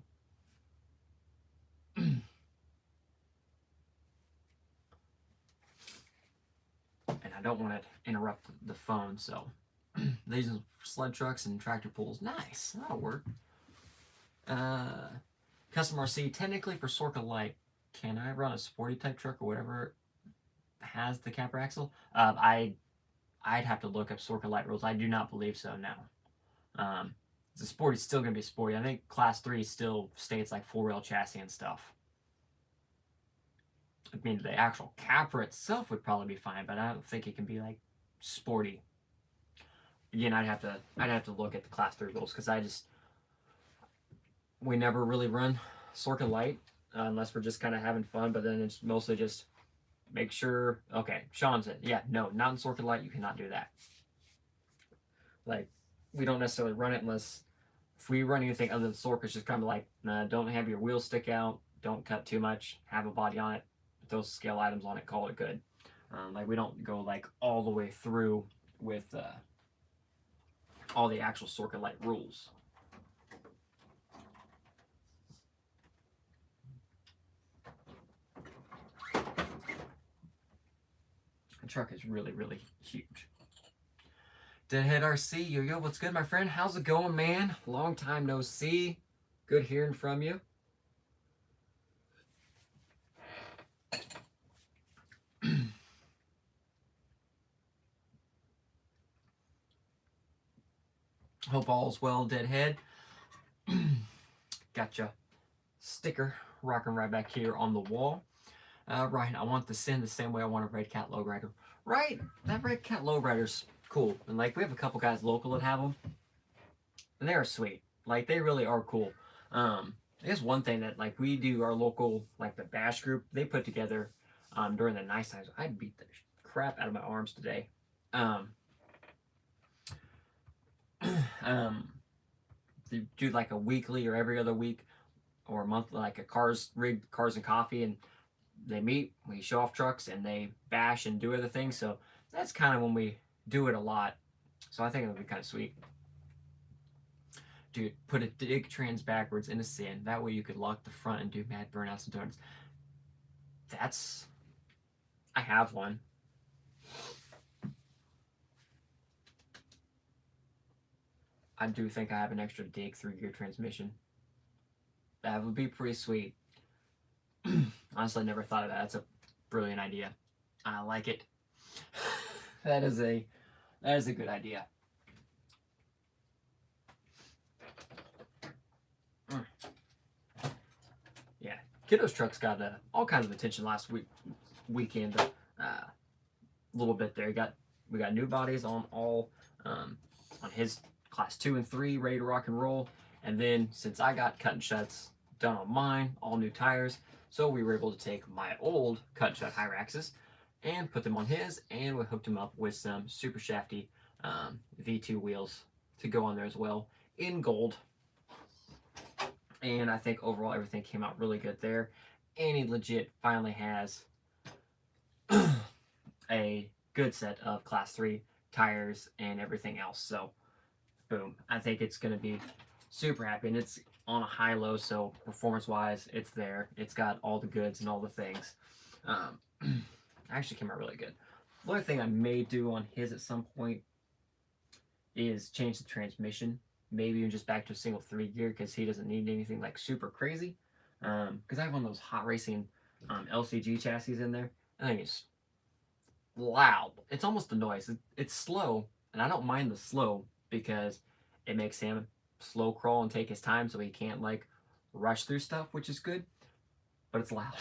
And I don't want to interrupt the phone, so these are sled trucks and tractor pulls. Nice, that'll work. Custom RC, technically for Sorka Light, can I run a sporty type truck or whatever has the capper axle? I'd have to look up Sorka Light rules. I do not believe so now. The sporty's still going to be sporty. I think Class 3 still states like 4-rail chassis and stuff. I mean, the actual capper itself would probably be fine, but I don't think it can be like sporty. Again, I'd have to look at the Class 3 rules because we never really run Sorka Light unless we're just kind of having fun, but then it's mostly just make sure. Okay, Sean said, yeah, no, not in Sorka Light. You cannot do that. Like, we don't necessarily run it unless if we run anything other than Sorka, it's just kind of like, nah, don't have your wheels stick out, don't cut too much, have a body on it, those scale items on it, call it good. Like, we don't go like all the way through with all the actual Sorka Light rules. The truck is really, really huge. Deadhead RC, yo, what's good, my friend? How's it going, man? Long time no see. Good hearing from you. Hope all's well, Deadhead. Gotcha. Sticker rocking right back here on the wall. Right, I want the Sin the same way I want a Red Cat Lowrider. Right, that Red Cat Lowrider's cool. And like, we have a couple guys local that have them. And they are sweet. Like, they really are cool. I guess one thing that like we do, our local, like the bash group, they put together during the nice times. I beat the crap out of my arms today. They do like a weekly or every other week or a monthly, like a cars and coffee, and they meet, we show off trucks, and they bash and do other things. So that's kind of when we do it a lot. So I think it would be kind of sweet. Dude, put a dig trans backwards in a Sin. That way you could lock the front and do mad burnouts and donuts. I have one. I do think I have an extra dig 3-gear transmission. That would be pretty sweet. Honestly, I never thought of that. That's a brilliant idea. I like it. That is a good idea. Yeah, Kiddo's trucks got all kinds of attention last weekend. A little bit there. We got new bodies on all on his Class 2 and 3, ready to rock and roll. And then since I got cut and shuts done on mine, all new tires, so we were able to take my old cut and shut Hyraxes and put them on his, and we hooked him up with some super shafty V2 wheels to go on there as well in gold. And I think overall everything came out really good there. And he legit finally has a good set of Class 3 tires and everything else. So, boom. I think it's going to be super happy. And it's on a high-low, so performance-wise, it's there. It's got all the goods and all the things. Actually came out really good. The other thing I may do on his at some point is change the transmission. Maybe even just back to a single 3-gear because he doesn't need anything like super crazy. Because I have one of those hot racing LCG chassis in there. I think it's loud. It's almost a noise. It's slow, and I don't mind the slow because it makes him slow crawl and take his time so he can't like rush through stuff, which is good. But it's loud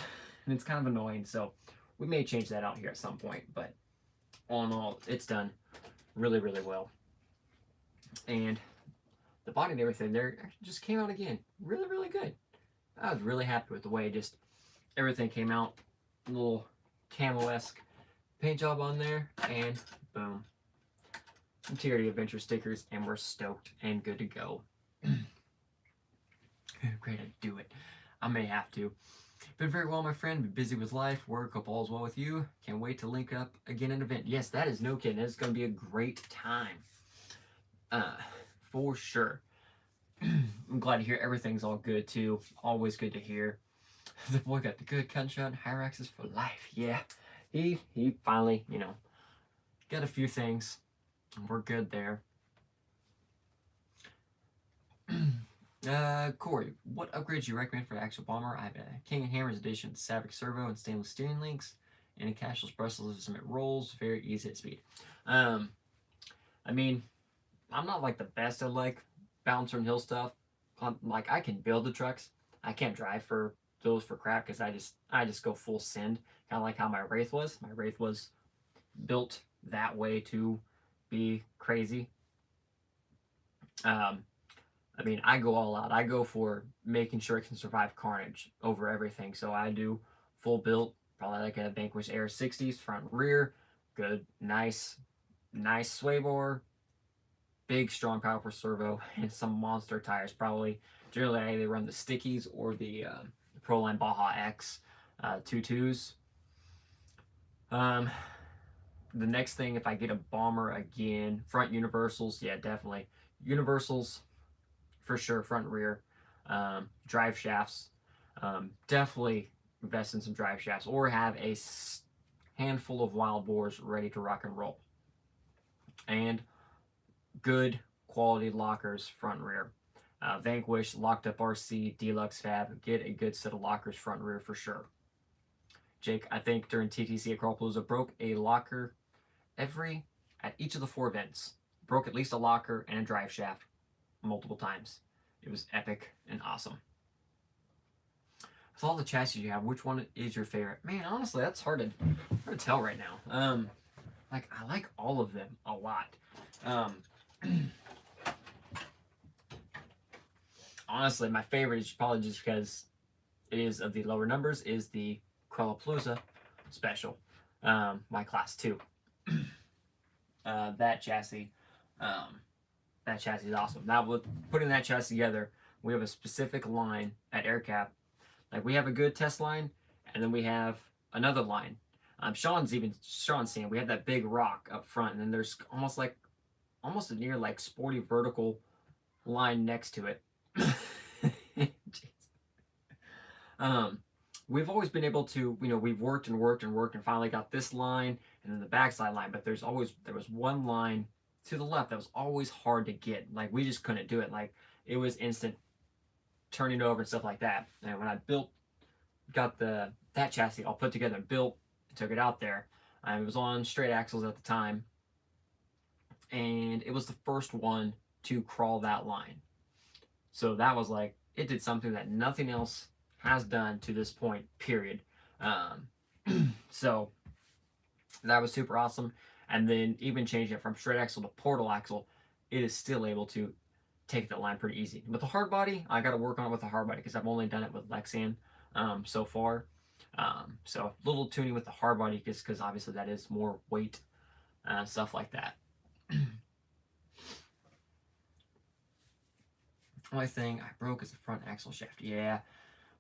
and it's kind of annoying. So We may change that out here at some point, but all in all, it's done really, really well. And the body and everything there just came out again really, really good. I was really happy with the way just everything came out. A little camo-esque paint job on there, and boom. Some TRD Adventure stickers, and we're stoked and good to go. Great, I do it. I may have to. Been very well, my friend. Been busy with life, work. Hope all's well with you. Can't wait to link up again at an event. Yes, that is no kidding. It's going to be a great time. For sure. I'm glad to hear everything's all good too. Always good to hear. The boy got the good gunshot. Hyrax is for life. Yeah, he finally, got a few things. We're good there. Corey, what upgrades do you recommend for the actual bomber? I have a King and Hammers edition, Savic servo and stainless steering links, and a cashless brushless system. It rolls very easy at speed. I mean, I'm not like the best at like bouncer and hill stuff. Like I can build the trucks. I can't drive for those for crap because I just go full send. Kind of like how my Wraith was. My Wraith was built that way to be crazy. I mean, I go all out. I go for making sure it can survive carnage over everything. So I do full build, probably like a Vanquish Air 60s, front and rear, good, nice sway bar, big, strong, powerful servo, and some monster tires. Probably, generally, I either run the Stickies or the Proline Baja X 22s. The next thing, if I get a bomber again, front universals, yeah, definitely. Universals, for sure, front and rear. Drive shafts, definitely invest in some drive shafts, or have a handful of wild boars ready to rock and roll. And good quality lockers, front and rear. Vanquish, Locked Up RC, Deluxe Fab, get a good set of lockers, front and rear for sure. Jake, I think during TTC at Crawlpalooza, broke a locker at each of the 4 events. Broke at least a locker and a drive shaft multiple times. It was epic and awesome. With all the chassis you have, which one is your favorite? Man, honestly, that's hard to tell right now. Like I like all of them a lot. Honestly, my favorite is probably just because it is of the lower numbers is the Crawlpalooza special, my class 2. That chassis is awesome. Now, with putting that chassis together, we have a specific line at AirCap. Like we have a good test line, and then we have another line. Sean's saying we have that big rock up front, and then there's almost a near like sporty vertical line next to it. We've always been able to, we've worked and finally got this line and then the backside line, but there was one line to the left that was always hard to get. Like we just couldn't do it. Like it was instant turning over and stuff like that. And when I got that chassis all put together and built, took it out there. It was on straight axles at the time, and it was the first one to crawl that line. So that was like, it did something that nothing else has done to this point, period. So that was super awesome. And then even changing it from straight axle to portal axle, it is still able to take that line pretty easy. With the hard body, I got to work on it with the hard body because I've only done it with Lexan so far. So a little tuning with the hard body just because obviously that is more weight, stuff like that. Only thing I broke is the front axle shaft. Yeah,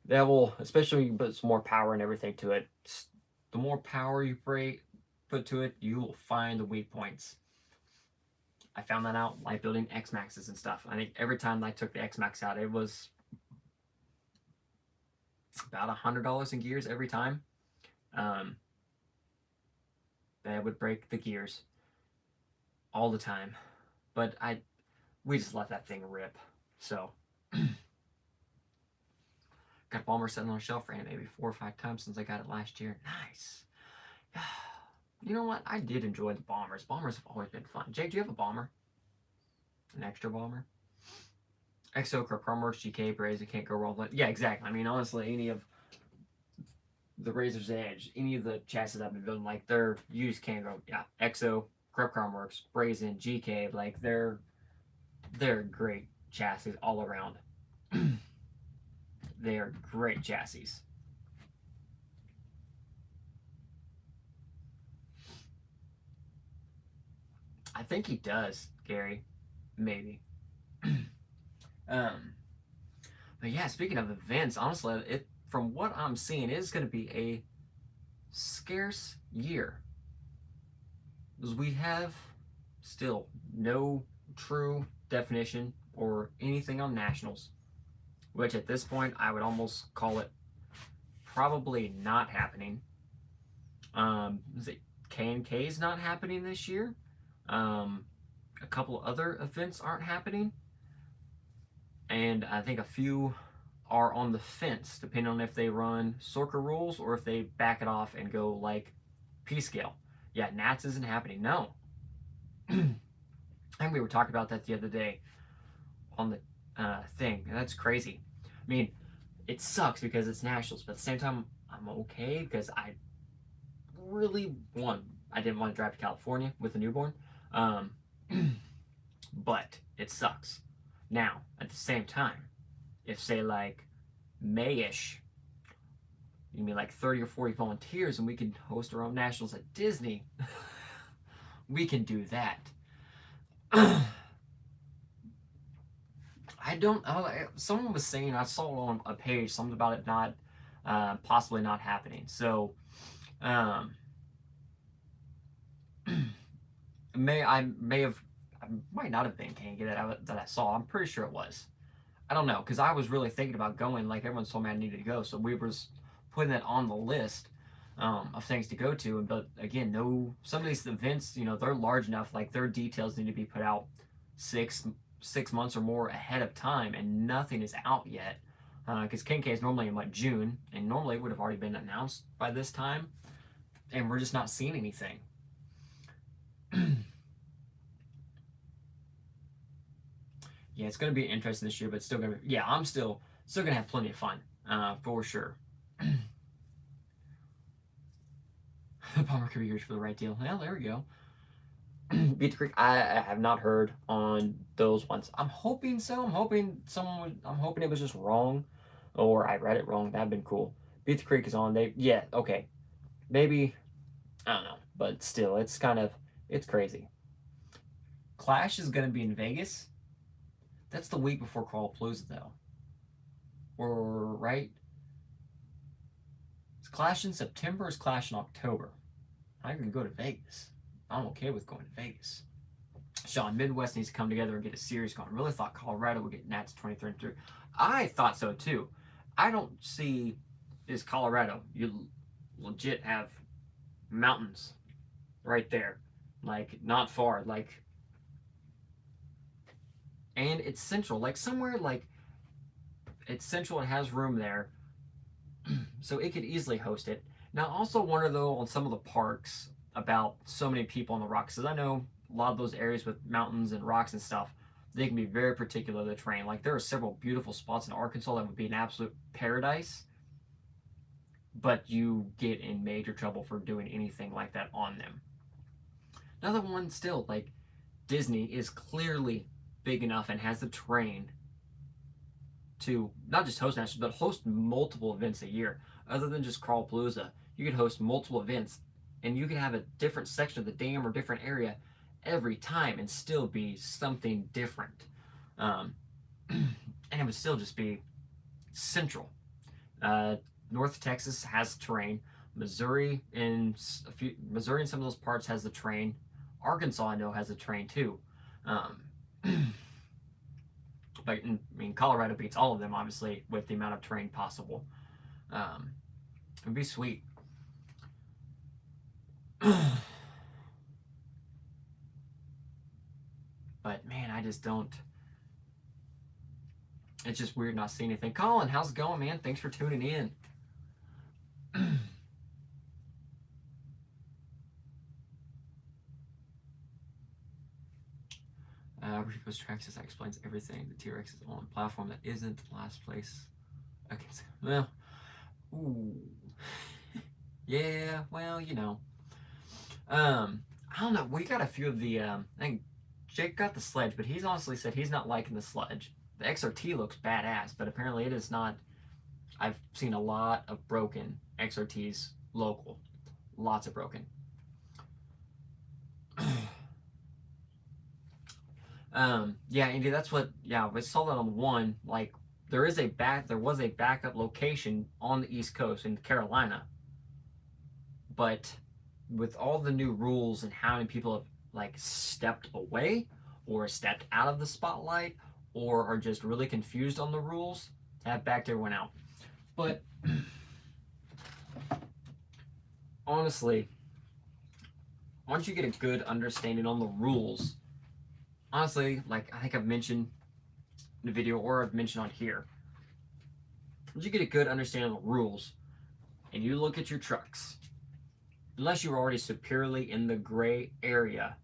that will, especially when you put some more power and everything to it. The more power you put to it, you will find the weak points. I found that out like building X-Maxes and stuff. I think every time I took the X-Max out, it was about $100 in gears every time. That would break the gears all the time. But we just let that thing rip. So got a bomber sitting on a shelf, ran it maybe 4 or 5 times since I got it last year. Nice. You know what? I did enjoy the bombers. Bombers have always been fun. Jake, do you have a bomber? An extra bomber? XO, Cromworks, GK, Brazen, can't go wrong. Yeah, exactly. I mean, honestly, any of the Razor's Edge, any of the chassis I've been building, like they're used Kango, yeah, Exo, Grip Crown Works, Brazen, GK, like they're great chassis all around. They are great chassis. I think he does, Gary. Maybe. um, but yeah, speaking of events, honestly, it from what I'm seeing, it is going to be a scarce year because we have still no true definition or anything on nationals, which at this point I would almost call it probably not happening. Is it K&K is not happening this year? A couple other events aren't happening, and I think a few are on the fence, depending on if they run Sorka rules or if they back it off and go like P scale. Yeah, Nats isn't happening. No. And we were talking about that the other day on the thing. And that's crazy. I mean, it sucks because it's nationals, but at the same time, I'm okay because I didn't want to drive to California with a newborn. But it sucks. Now, at the same time, if say like May-ish, you mean like 30 or 40 volunteers and we can host our own nationals at Disney, we can do that. Someone was saying, I saw it on a page, something about it not, possibly not happening. So, I might not have been Kangi that I saw. I'm pretty sure it was. I don't know, because I was really thinking about going. Like everyone told me I needed to go, so we was putting it on the list of things to go to. But again, some of these events, they're large enough. Like their details need to be put out six months or more ahead of time, and nothing is out yet. Because K&K is normally in like June, and normally it would have already been announced by this time, and we're just not seeing anything. Yeah, it's going to be interesting this year, but still going to be, yeah, I'm still going to have plenty of fun, for sure. Palmer could be yours for the right deal. Well, there we go. Beat the Creek, I have not heard on those ones. I'm hoping so. I'm hoping it was just wrong, or I read it wrong. That'd been cool. Beat the Creek is on. Yeah, okay. Maybe, I don't know, but still, it's crazy. Clash is going to be in Vegas. That's the week before Crawlapalooza, though. Or, right? Is Clash in September or is Clash in October? I can go to Vegas. I'm okay with going to Vegas. Sean, Midwest needs to come together and get a series going. I really thought Colorado would get Nats 2033. I thought so, too. I don't see is Colorado. You legit have mountains right there. Like, not far. Like, and it's central. Like, somewhere, like, it's central. It has room there. So it could easily host it. Now, I also wonder, though, on some of the parks about so many people on the rocks. Because I know a lot of those areas with mountains and rocks and stuff, they can be very particular to the terrain. Like, there are several beautiful spots in Arkansas that would be an absolute paradise, but you get in major trouble for doing anything like that on them. Another one still, like, Disney is clearly big enough and has the terrain to not just host nationals, but host multiple events a year. Other than just Crawlapalooza, you could host multiple events, and you could have a different section of the dam or different area every time and still be something different. And it would still just be central. North Texas has terrain. Missouri in some of those parts has the terrain. Arkansas, I know, has the terrain too. But I mean, Colorado beats all of them, obviously, with the amount of terrain possible. It'd be sweet. But man, I just don't. It's just weird not seeing anything. Colin, how's it going, man? Thanks for tuning in. Repost tracks that explains everything. The T-Rex is on a platform that isn't last place. Okay, well, ooh. Yeah, well, I don't know. We got a few of the. I think Jake got the sledge, but he's honestly said he's not liking the sledge. The XRT looks badass, but apparently it is not. I've seen a lot of broken XRTs local. Lots of broken. Yeah, Andy, that's what. Yeah, we saw that on one. Like, there was a backup location on the East Coast in Carolina, but with all the new rules and how many people have like stepped away or stepped out of the spotlight or are just really confused on the rules, that backed everyone out. But honestly, once you get a good understanding on the rules, honestly, like I think I've mentioned in the video or I've mentioned on here, once you get a good understanding of the rules and you look at your trucks, unless you're already superiorly in the gray area,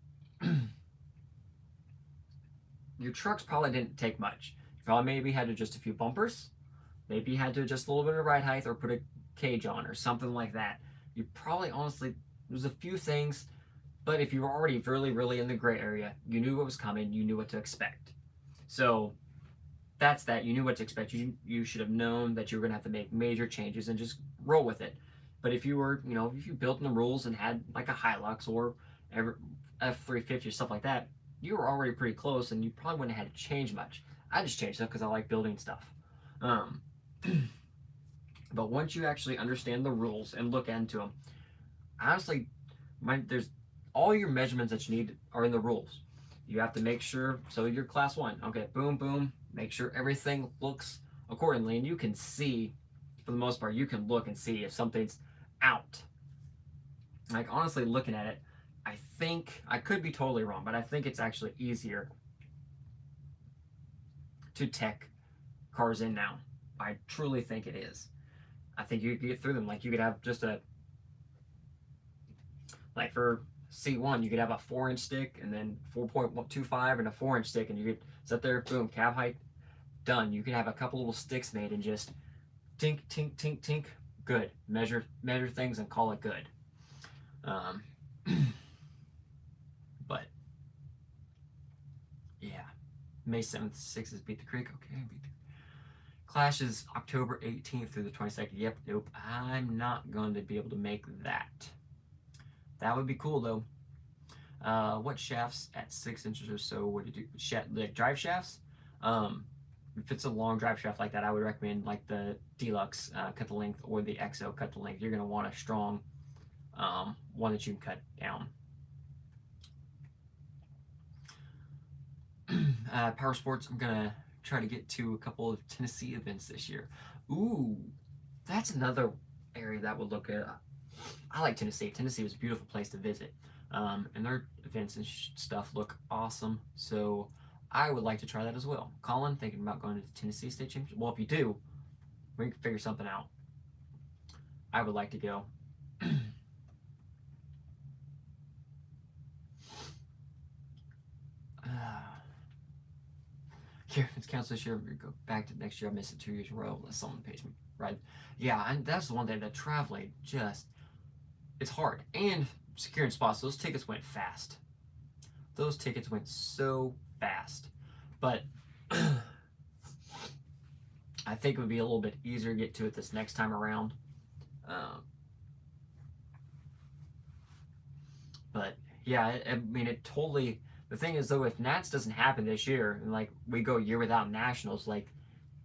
your trucks probably didn't take much. You probably maybe had to adjust a few bumpers, maybe you had to adjust a little bit of ride height or put a cage on or something like that. You probably honestly, there's a few things, but if you were already really, really in the gray area, you knew what was coming, you knew what to expect. So that's that. You knew what to expect. You should have known that you were going to have to make major changes and just roll with it. But if you were, if you built in the rules and had like a Hilux or F350 or stuff like that, you were already pretty close and you probably wouldn't have had to change much. I just changed stuff because I like building stuff. But once you actually understand the rules and look into them, honestly, there's all your measurements that you need are in the rules. You have to make sure, so you're class 1, okay, boom, boom, make sure everything looks accordingly, and you can see, for the most part, you can look and see if something's out. Like, honestly, looking at it, I think, I could be totally wrong, but I think it's actually easier to tech cars in now. I truly think it is. I think you could get through them. Like, you could have just like for C1, you could have a 4-inch stick and then 4.25 and a 4-inch stick, and you could sit there, boom, cab height, done. You could have a couple little sticks made and just tink, tink, tink, tink, good. Measure things and call it good. But yeah, May 7th, 6th is Beat the Creek. Okay, Clash is October 18th through the 22nd. Yep, nope, I'm not going to be able to make that. That would be cool though. What shafts at 6 inches or so would you do? Like drive shafts? If it's a long drive shaft like that, I would recommend like the Deluxe cut the length or the XO cut the length. You're going to want a strong one that you can cut down. Power sports, I'm going to try to get to a couple of Tennessee events this year. Ooh, that's another area that would look good. I like Tennessee. Tennessee was a beautiful place to visit. And their events and stuff look awesome. So I would like to try that as well. Colin, thinking about going to the Tennessee State Championship? Well, if you do, we can figure something out. I would like to go. Here, it's canceled this year. We go back to next year. I missed it 2 years in a row unless someone pays me. Right? Yeah, and that's the one thing that traveling just, it's hard. And securing spots, those tickets went fast. Those tickets went so fast. But I think it would be a little bit easier to get to it this next time around. But yeah, I mean, it totally. The thing is, though, if Nats doesn't happen this year, and like we go a year without Nationals, like,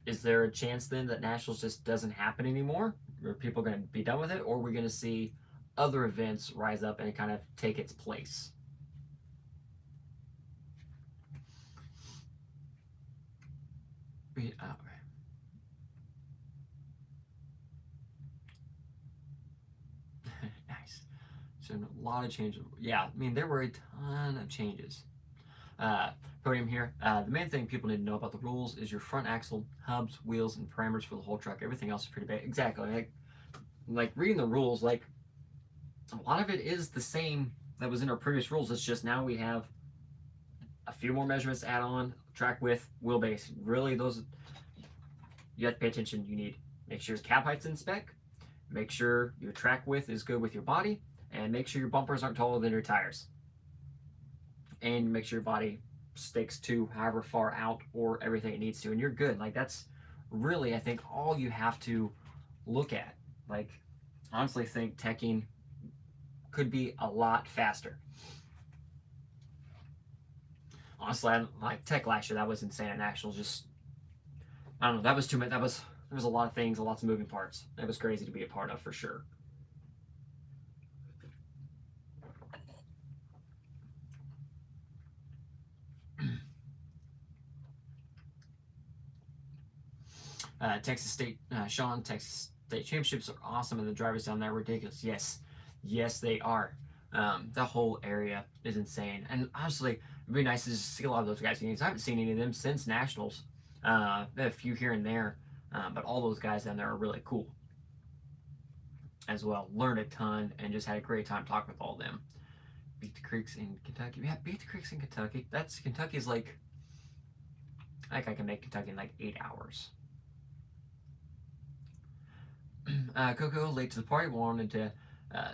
is there a chance then that Nationals just doesn't happen anymore? Are people going to be done with it, or are we going to see other events rise up and kind of take its place? Nice. So a lot of changes. Yeah, I mean, there were a ton of changes. Podium here. The main thing people need to know about the rules is your front axle, hubs, wheels, and parameters for the whole truck. Everything else is pretty big. Exactly. Like reading the rules, like a lot of it is the same that was in our previous rules. It's just now we have a few more measurements to add on, track width, wheelbase. Really, those you have to pay attention. You need make sure your cab height's in spec. make sure your track width is good with your body, and make sure your bumpers aren't taller than your tires. And make sure your body sticks to however far out or everything it needs to, and you're good. Like, that's really, I think, all you have to look at. Like, honestly think teching could be a lot faster. Honestly, like tech last year, that was insane at nationals. Just, I don't know, that was too much. There was a lot of things, lots of moving parts. It was crazy to be a part of, for sure. Texas State, Sean, Texas State Championships are awesome, and the drivers down there are ridiculous. Yes, they are. The whole area is insane, and honestly, it'd be nice to just see a lot of those guys' games. I haven't seen any of them since nationals. A few here and there, but all those guys down there are really cool as well. Learned a ton and just had a great time talking with all of them. Beat the Creeks in Kentucky. Yeah, beat the Creeks in Kentucky. Kentucky's like, I think I can make Kentucky in like 8 hours. Coco, late to the party, wanted to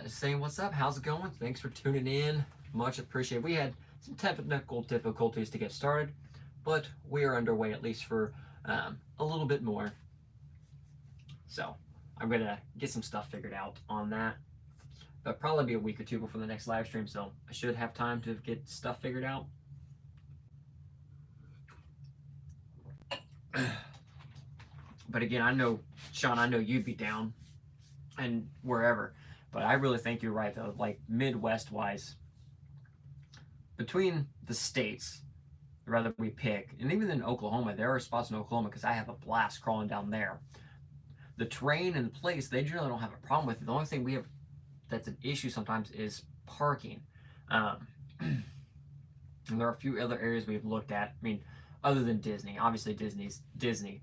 say what's up, how's it going? Thanks for tuning in, much appreciated. We had some technical difficulties to get started, but we are underway, at least for a little bit more. So I'm gonna get some stuff figured out on that. But probably be a week or two before the next live stream, so I should have time to get stuff figured out. But again, I know, Sean, I know you'd be down and wherever. But I really think you're right, though. Like, Midwest-wise, between the states, rather we pick, and even in Oklahoma, there are spots in Oklahoma, because I have a blast crawling down there. The terrain and the place, they generally don't have a problem with it. The only thing we have that's an issue sometimes is parking. And there are a few other areas we've looked at. I mean, other than Disney. Obviously, Disney's Disney.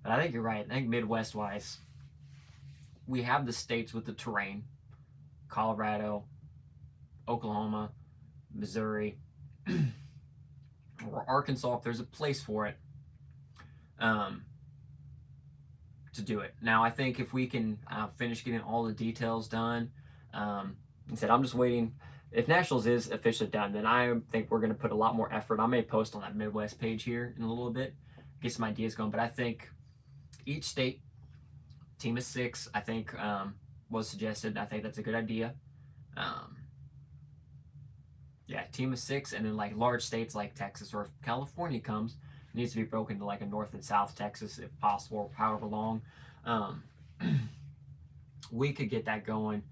But I think you're right. I think Midwest-wise, we have the states with the terrain. Colorado, Oklahoma, Missouri, or Arkansas, if there's a place for it, to do it. Now, I think if we can finish getting all the details done, instead, I'm just waiting. If Nationals is officially done, then I think we're going to put a lot more effort. I may post on that Midwest page here in a little bit, get some ideas going. But I think each state, team of 6, I think was suggested. I think that's a good idea. Yeah, team of 6, and then like large states like Texas, or if California comes, it needs to be broken to like a North and South Texas if possible, however long. We could get that going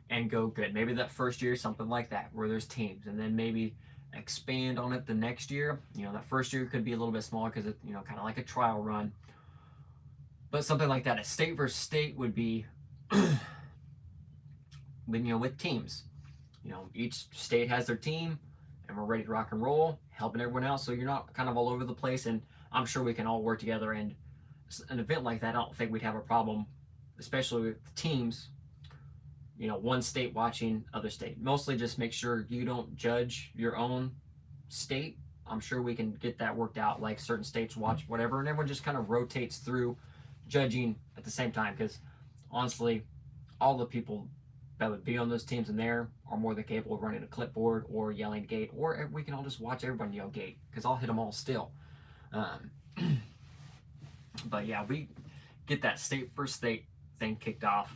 and go good. Maybe that first year, something like that, where there's teams, and then maybe expand on it the next year. You know, that first year could be a little bit smaller because it's, you know, kind of like a trial run. But something like that, a state versus state would be, with teams. You know, each state has their team, and we're ready to rock and roll, helping everyone else, so you're not kind of all over the place. And I'm sure we can all work together. And an event like that, I don't think we'd have a problem, especially with teams. You know, one state watching other state. Mostly just make sure you don't judge your own state. I'm sure we can get that worked out, like certain states watch whatever, and everyone just kind of rotates through judging at the same time, because honestly, all the people that would be on those teams in there are more than capable of running a clipboard or yelling gate, or we can all just watch everybody yell gate, because I'll hit them all still. But yeah, we get that state for state thing kicked off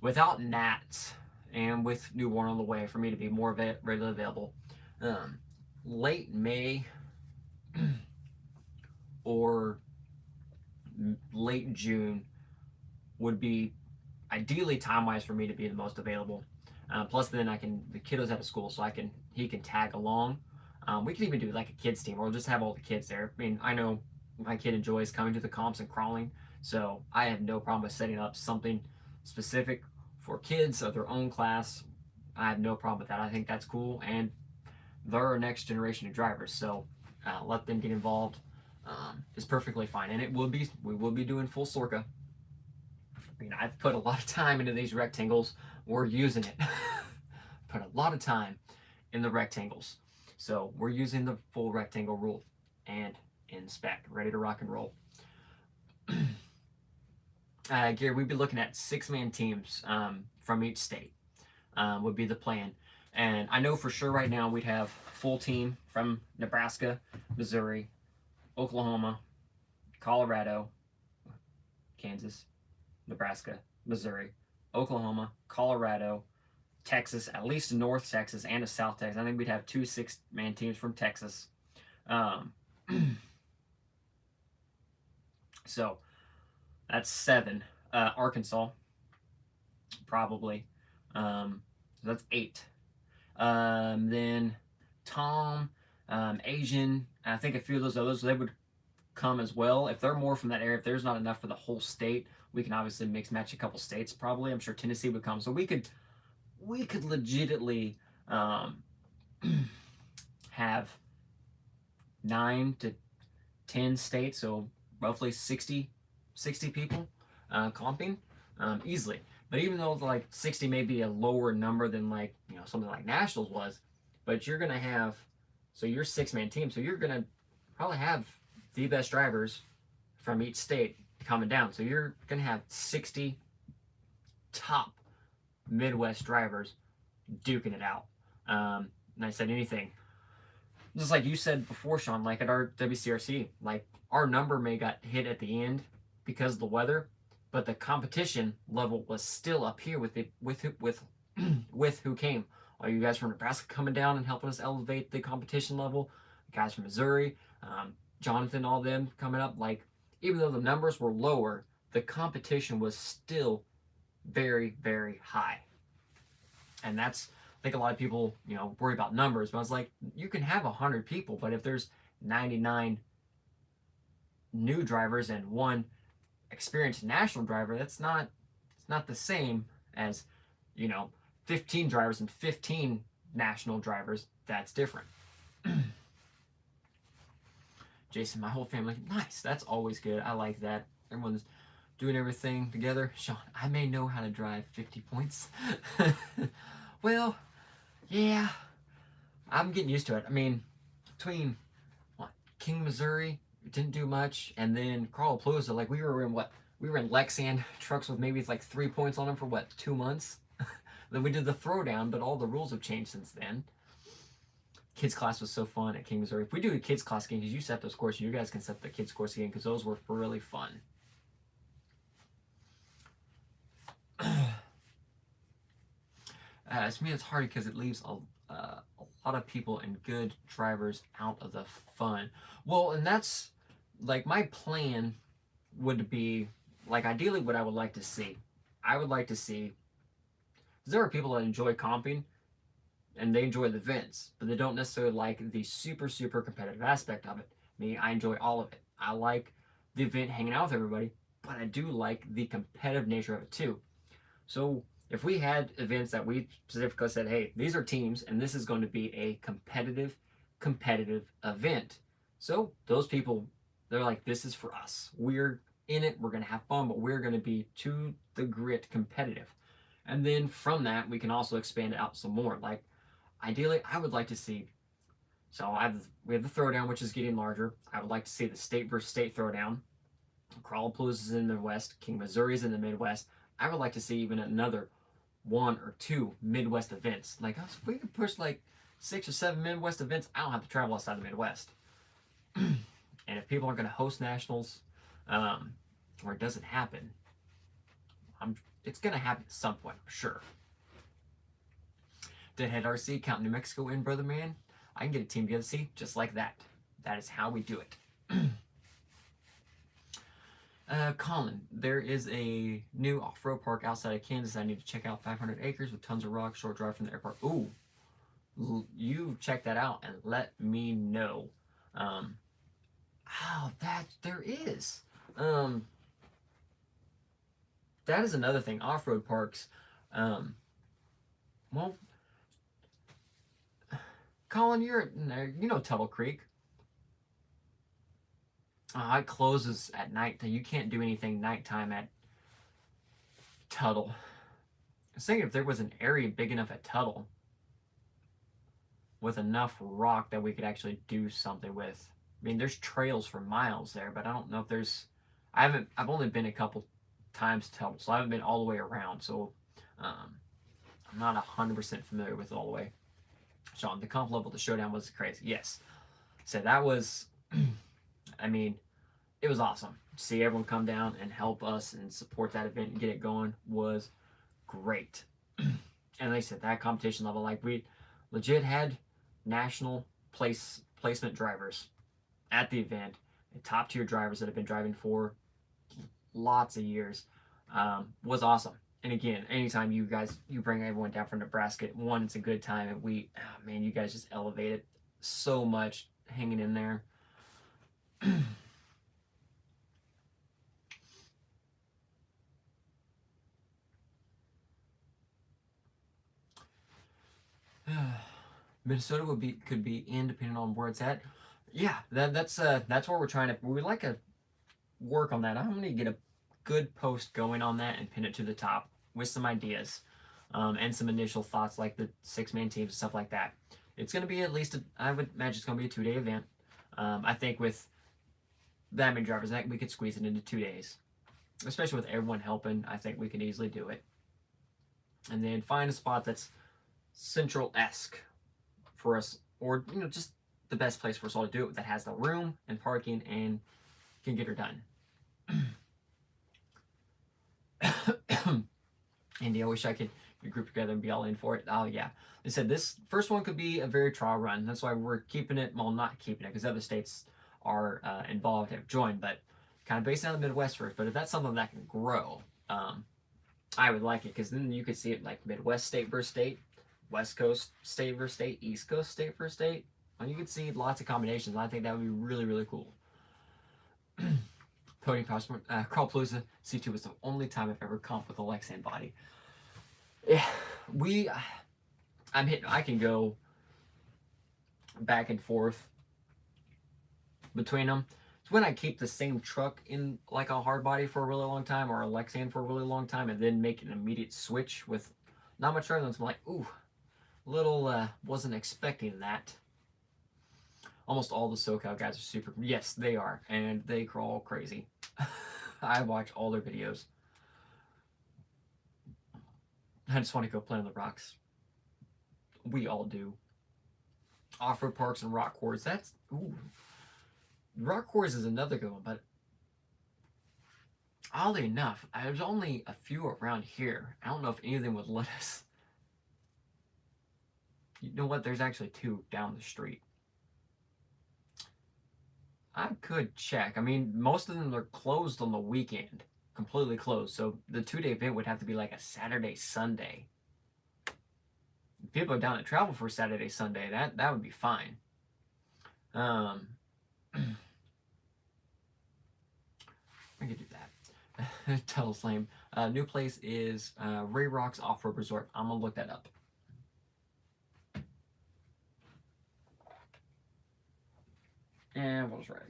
without Nats and with Newborn on the way for me to be more readily available. Late May or late June would be ideally time-wise for me to be the most available. Plus, then the kiddos out of school, so he can tag along. We can even do like a kids team, or just have all the kids there. I mean, I know my kid enjoys coming to the comps and crawling, so I have no problem with setting up something specific for kids of their own class. I have no problem with that. I think that's cool, and they're our next generation of drivers, so let them get involved is perfectly fine. And we will be doing full Sorka. I mean, I've put a lot of time into these rectangles. We're using it. Put a lot of time in the rectangles. So we're using the full rectangle rule and in spec, ready to rock and roll. Gary, we'd be looking at 6-man teams from each state would be the plan. And I know for sure right now we'd have full team from Nebraska, Missouri, Oklahoma, Colorado, Kansas, Nebraska, Missouri, Oklahoma, Colorado, Texas, at least North Texas and a South Texas. I think we'd have 2 6-man teams from Texas. So that's 7. Arkansas, probably. So that's 8. Then Tom, Asian, I think a few of those others, they would come as well. If they're more from that area, if there's not enough for the whole state, we can obviously mix match a couple states probably. I'm sure Tennessee would come. So we could legitimately have 9 to 10 states, so roughly 60 people comping easily. But even though like 60 may be a lower number than like, you know, something like Nationals was, but you're going to have, so you're 6-man team, so you're going to probably have the best drivers from each state coming down. So you're going to have 60 top Midwest drivers duking it out. And I said anything. Just like you said before, Sean, like at our WCRC, like our number may got hit at the end because of the weather, but the competition level was still up here with who came. All you guys from Nebraska coming down and helping us elevate the competition level. Guys from Missouri, Jonathan, all them coming up. Like, even though the numbers were lower, the competition was still very, very high. And that's, I think a lot of people, you know, worry about numbers, but I was like, you can have 100 people, but if there's 99 new drivers and 1 experienced national driver, it's not the same as, you know, 15 drivers and 15 national drivers. That's different. Jason, my whole family, nice. That's always good. I like that. Everyone's doing everything together. Sean, I may know how to drive 50 points. Well, yeah, I'm getting used to it. I mean, between King, Missouri, didn't do much, and then Carlapalooza, like we were in Lexington trucks with maybe like 3 points on them for 2 months. Then we did the throwdown, but all the rules have changed since then. Kids class was so fun at King, Missouri. If we do a kids class game, because you set those courses, you guys can set the kids course again, because those were really fun. To me, it's hard because it leaves a lot of people and good drivers out of the fun. Well, and that's like my plan would be, like, ideally what I would like to see. I would like to see, because there are people that enjoy comping and they enjoy the events, but they don't necessarily like the super, super competitive aspect of it. Me, I enjoy all of it. I like the event, hanging out with everybody, but I do like the competitive nature of it too. So if we had events that we specifically said, hey, these are teams and this is going to be a competitive event. So those people, they're like, this is for us. We're in it. We're going to have fun, but we're going to be to the grit competitive. And then from that, we can also expand it out some more. Like, ideally, I would like to see, so we have the throwdown, which is getting larger. I would like to see the state versus state throwdown. Carlapalooza is in the West. King, Missouri is in the Midwest. I would like to see even another 1 or 2 Midwest events. Like, if we could push like 6 or 7 Midwest events, I don't have to travel outside the Midwest. And if people are going to host nationals, or it doesn't happen, it's going to happen at some point, for sure. Deadhead RC, count New Mexico in, brother man. I can get a team together, see, just like that. That is how we do it. Colin, there is a new off-road park outside of Kansas I need to check out. 500 acres with tons of rocks, short drive from the airport. Ooh, you check that out and let me know. There is. That is another thing. Off-road parks. Well, Colin, you know Tuttle Creek. It closes at night. You can't do anything nighttime at Tuttle. I was thinking if there was an area big enough at Tuttle with enough rock that we could actually do something with. I mean, there's trails for miles there, but I don't know if there's. I've only been a couple times to tell. So I haven't been all the way around. So I'm not 100% familiar with it all the way. Sean, the comp level, the showdown was crazy. Yes. So that was, I mean, it was awesome. To see everyone come down and help us and support that event and get it going was great. And like I said, that competition level, like we legit had national placement drivers at the event, top tier drivers that have been driving for lots of years. Was awesome. And again, anytime you bring everyone down from Nebraska, one, it's a good time, and man, you guys just elevated so much hanging in there. Minnesota could be in depending on where it's at. Yeah, that's where we're trying to. We like to work on that. I'm gonna get a good post going on that and pin it to the top with some ideas, and some initial thoughts like the 6-man teams and stuff like that. It's gonna be at least I would imagine it's gonna be a 2-day event. I think with that many drivers, I think we could squeeze it into 2 days, especially with everyone helping. I think we can easily do it, and then find a spot that's central-esque for us, or just the best place for us all to do it, that has the room and parking and can get her done. Andy, I wish I could group together and be all in for it. Oh yeah, they said this first one could be a very trial run. That's why we're keeping it. Well, not keeping it because other states are involved, have joined, but kind of based on the Midwest first. But if that's something that can grow, I would like it, because then you could see it like Midwest state versus state, West Coast state versus state, East Coast state versus state. And you could see lots of combinations. I think that would be really, really cool. Podium Power Crawlpalooza C2 was the only time I've ever comped with a Lexan body. Yeah, I can go back and forth between them. It's when I keep the same truck in like a hard body for a really long time, or a Lexan for a really long time, and then make an immediate switch with not much turbulence. I'm like, ooh, wasn't expecting that. Almost all the SoCal guys are super. Yes, they are, and they crawl crazy. I watch all their videos. I just want to go play on the rocks. We all do. Off-road parks and rock quarries. That's rock quarries is another good one, but oddly enough, there's only a few around here. I don't know if any of them would let us. You know what? There's actually 2 down the street. I could check. I mean, most of them are closed on the weekend. Completely closed. So the 2-day event would have to be like a Saturday, Sunday. If people are down to travel for Saturday, Sunday, that would be fine. I could do that. Tuttle Flame. New place is Ray Rock's Off-Road Resort. I'm going to look that up. And what was right?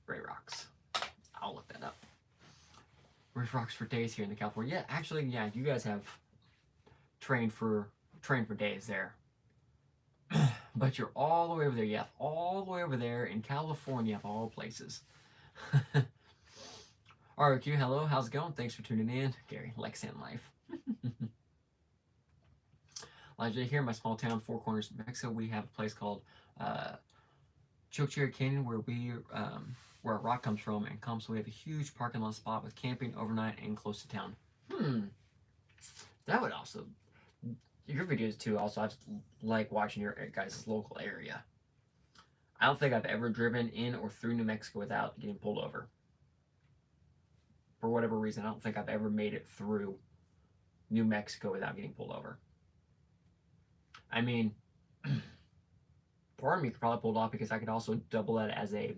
Ray Rocks. I'll look that up. Ray Rocks for days here in the California. Yeah, actually, yeah, you guys have trained for days there. But you're all the way over there. Yeah, all the way over there in California, of all places. RQ, hello, how's it going? Thanks for tuning in. Gary, Lexan Life. Elijah, here in my small town, Four Corners, Mexico, we have a place called Chokecherry Canyon, where where our rock comes from, and so we have a huge parking lot spot with camping overnight and close to town. That would also, your videos too, also, I just like watching your guys' local area. I don't think I've ever driven in or through New Mexico without getting pulled over. For whatever reason, I don't think I've ever made it through New Mexico without getting pulled over. I mean, part of me could probably pull it off because I could also double that as a,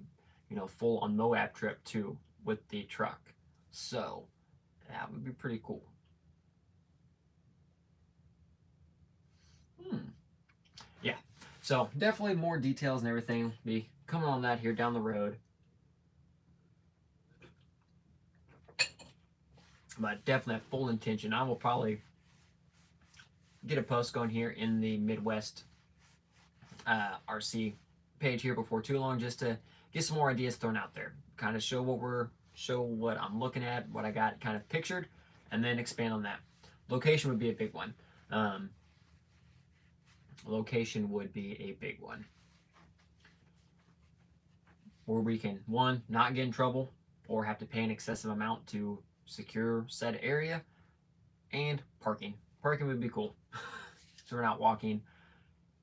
full-on Moab trip too with the truck. So that would be pretty cool. Yeah. So definitely more details and everything be coming on that here down the road. But definitely have full intention. I will probably get a post going here in the Midwest RC page here before too long, just to get some more ideas thrown out there. Kind of show what I'm looking at, what I got kind of pictured, and then expand on that. Location would be a big one. Location would be a big one. Where we can, one, not get in trouble or have to pay an excessive amount to secure said area, and parking. Parking would be cool. So we're not walking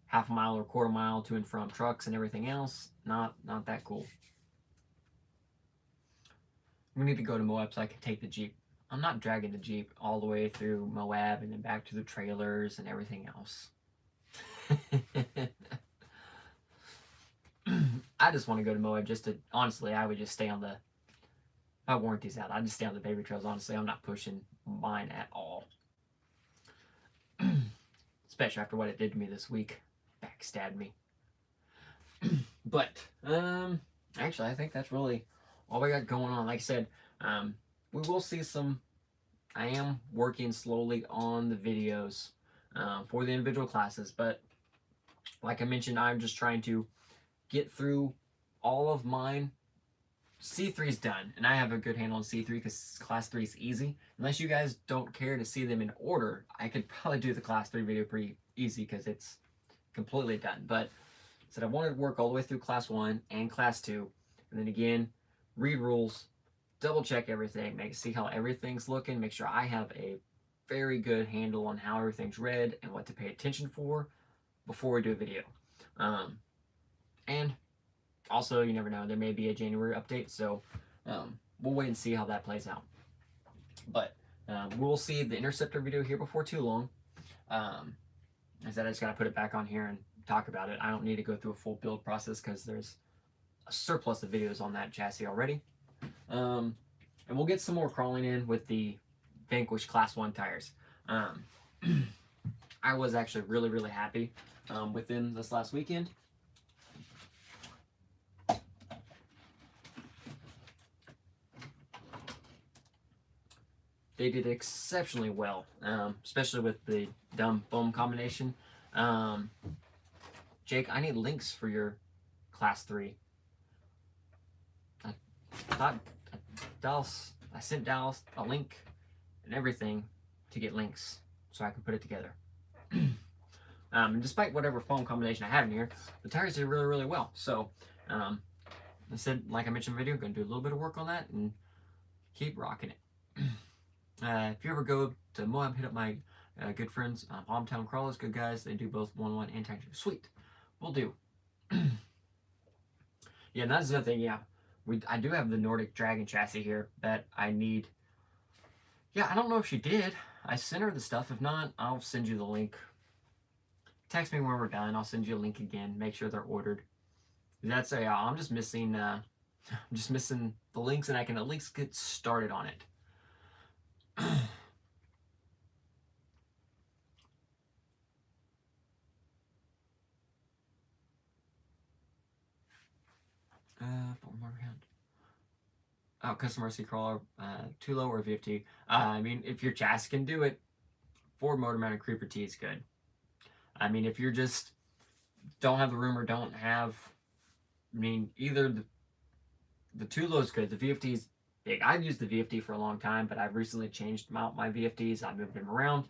half a mile or quarter mile to and from trucks and everything else. Not that cool. We need to go to Moab so I can take the Jeep. I'm not dragging the Jeep all the way through Moab and then back to the trailers and everything else. I just want to go to Moab just to, honestly, I would just stay on my warranty's out. I'd just stay on the baby trails, honestly. I'm not pushing mine at all. Especially after what it did to me this week. Backstabbed me. But, actually, I think that's really all we got going on. Like I said, we will see some, I am working slowly on the videos for the individual classes, but like I mentioned, I'm just trying to get through all of mine. C3 is done, and I have a good handle on C3 because Class 3 is easy. Unless you guys don't care to see them in order, I could probably do the Class 3 video pretty easy because it's completely done. But I said I wanted to work all the way through Class 1 and Class 2, and then again, read rules, double check everything, see how everything's looking, make sure I have a very good handle on how everything's read and what to pay attention for before we do a video. And also, you never know, there may be a January update, so we'll wait and see how that plays out. But we'll see the Interceptor video here before too long. I said I just got to put it back on here and talk about it. I don't need to go through a full build process because there's a surplus of videos on that chassis already. And we'll get some more crawling in with the Vanquish Class 1 tires. I was actually really, really happy with them this last weekend. They did exceptionally well, especially with the dumb foam combination. Jake, I need links for your Class 3. I sent Dallas a link and everything to get links so I can put it together. And despite whatever foam combination I have in here, the tires did really, really well. So I said, like I mentioned in the video, I'm going to do a little bit of work on that and keep rocking it. If you ever go to Moab, hit up my good friends, Palmtown Crawlers, good guys. They do both 1-1 and tank. Sweet. Will do. Yeah, and that's another thing, yeah. I do have the Nordic Dragon chassis here that I need. Yeah, I don't know if she did. I sent her the stuff. If not, I'll send you the link. Text me when we're done. I'll send you a link again. Make sure they're ordered. That's I'm just missing the links, and I can at least get started on it. 4 more round. Oh, Custom RC Crawler, too low or VFT. I mean, if your chassis can do it, Ford motor mounted creeper T is good. I mean, if you're just don't have the room or don't have, I mean, either the too low is good. The VFT is big. I've used the VFD for a long time, but I've recently changed out my VFDs. I've moved them around,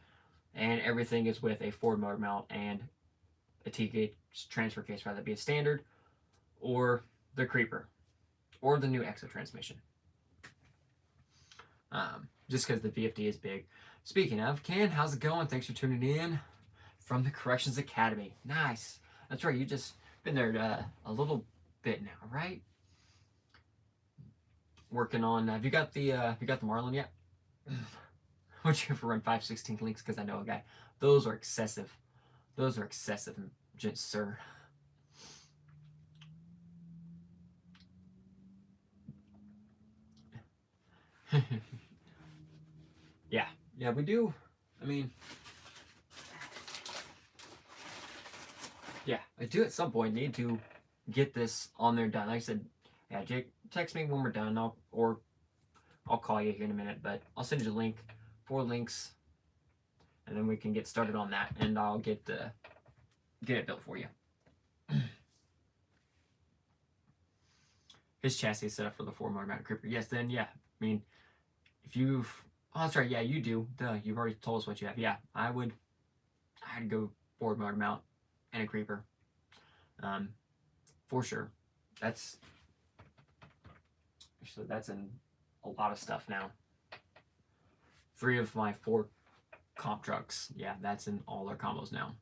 and everything is with a Ford motor mount and a T-gauge transfer case, whether it be a standard or the creeper or the new Exo transmission. Just because the VFD is big. Speaking of, Ken, how's it going? Thanks for tuning in from the Corrections Academy. Nice. That's right. You just been there a little bit now, right? Working on. Have you got the Marlin yet? Would you ever run 5/16 links? Because I know a guy. Those are excessive. Those are excessive, sir. Yeah, we do. I mean, yeah, I do at some point need to get this on there done. Like I said, yeah, Jake, text me when we're done. I'll call you here in a minute, but I'll send you a link, 4 links, and then we can get started on that, and I'll get it built for you. his chassis is set up for the 4 motor mount creeper. Yes, then yeah. I mean, if you've, oh, that's right. Yeah, you do. Duh, you've already told us what you have. Yeah, I'd go forward motor mount and a creeper, for sure. That's actually that's in a lot of stuff now. 3 of my 4 comp trucks. Yeah, that's in all their combos now.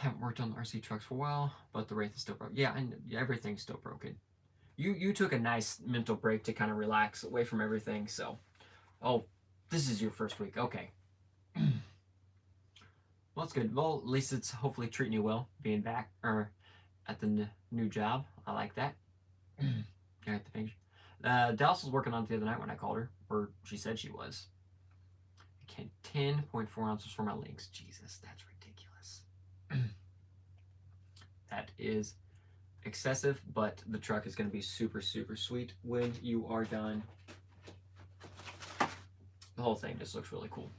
Haven't worked on the RC trucks for a while, but the Wraith is still broken. Yeah, and everything's still broken. You took a nice mental break to kind of relax away from everything. So, oh, this is your first week. Okay. Well, that's good. Well, at least it's hopefully treating you well, being back or at the new job. I like that. I got the fingers. Dallas was working on it the other night when I called her, or she said she was. Okay, 10.4 ounces for my links. Jesus, that's ridiculous. That is excessive, but the truck is going to be super, super sweet when you are done. The whole thing just looks really cool.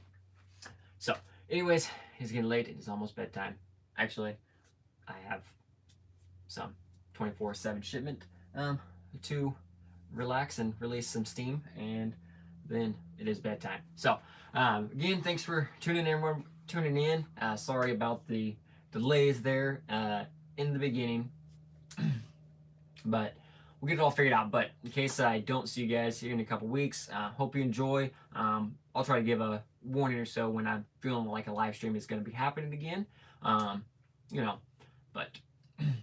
So, anyways, it's getting late. It is almost bedtime. Actually, I have some 24/7 shipment to relax and release some steam, and then it is bedtime. So, again, thanks for tuning in. Sorry about the delays there in the beginning, but we'll get it all figured out. But in case I don't see you guys here in a couple weeks, hope you enjoy. I'll try to give a warning or so when I'm feeling like a live stream is going to be happening again. But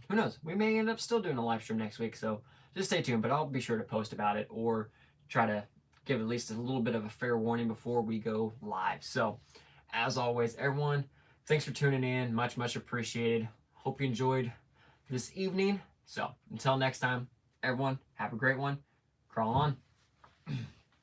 who knows? We may end up still doing a live stream next week, so just stay tuned. But I'll be sure to post about it or try to give at least a little bit of a fair warning before we go live. So, as always, everyone, thanks for tuning in. Much, much appreciated. Hope you enjoyed this evening. So, until next time, everyone, have a great one. Crawl on.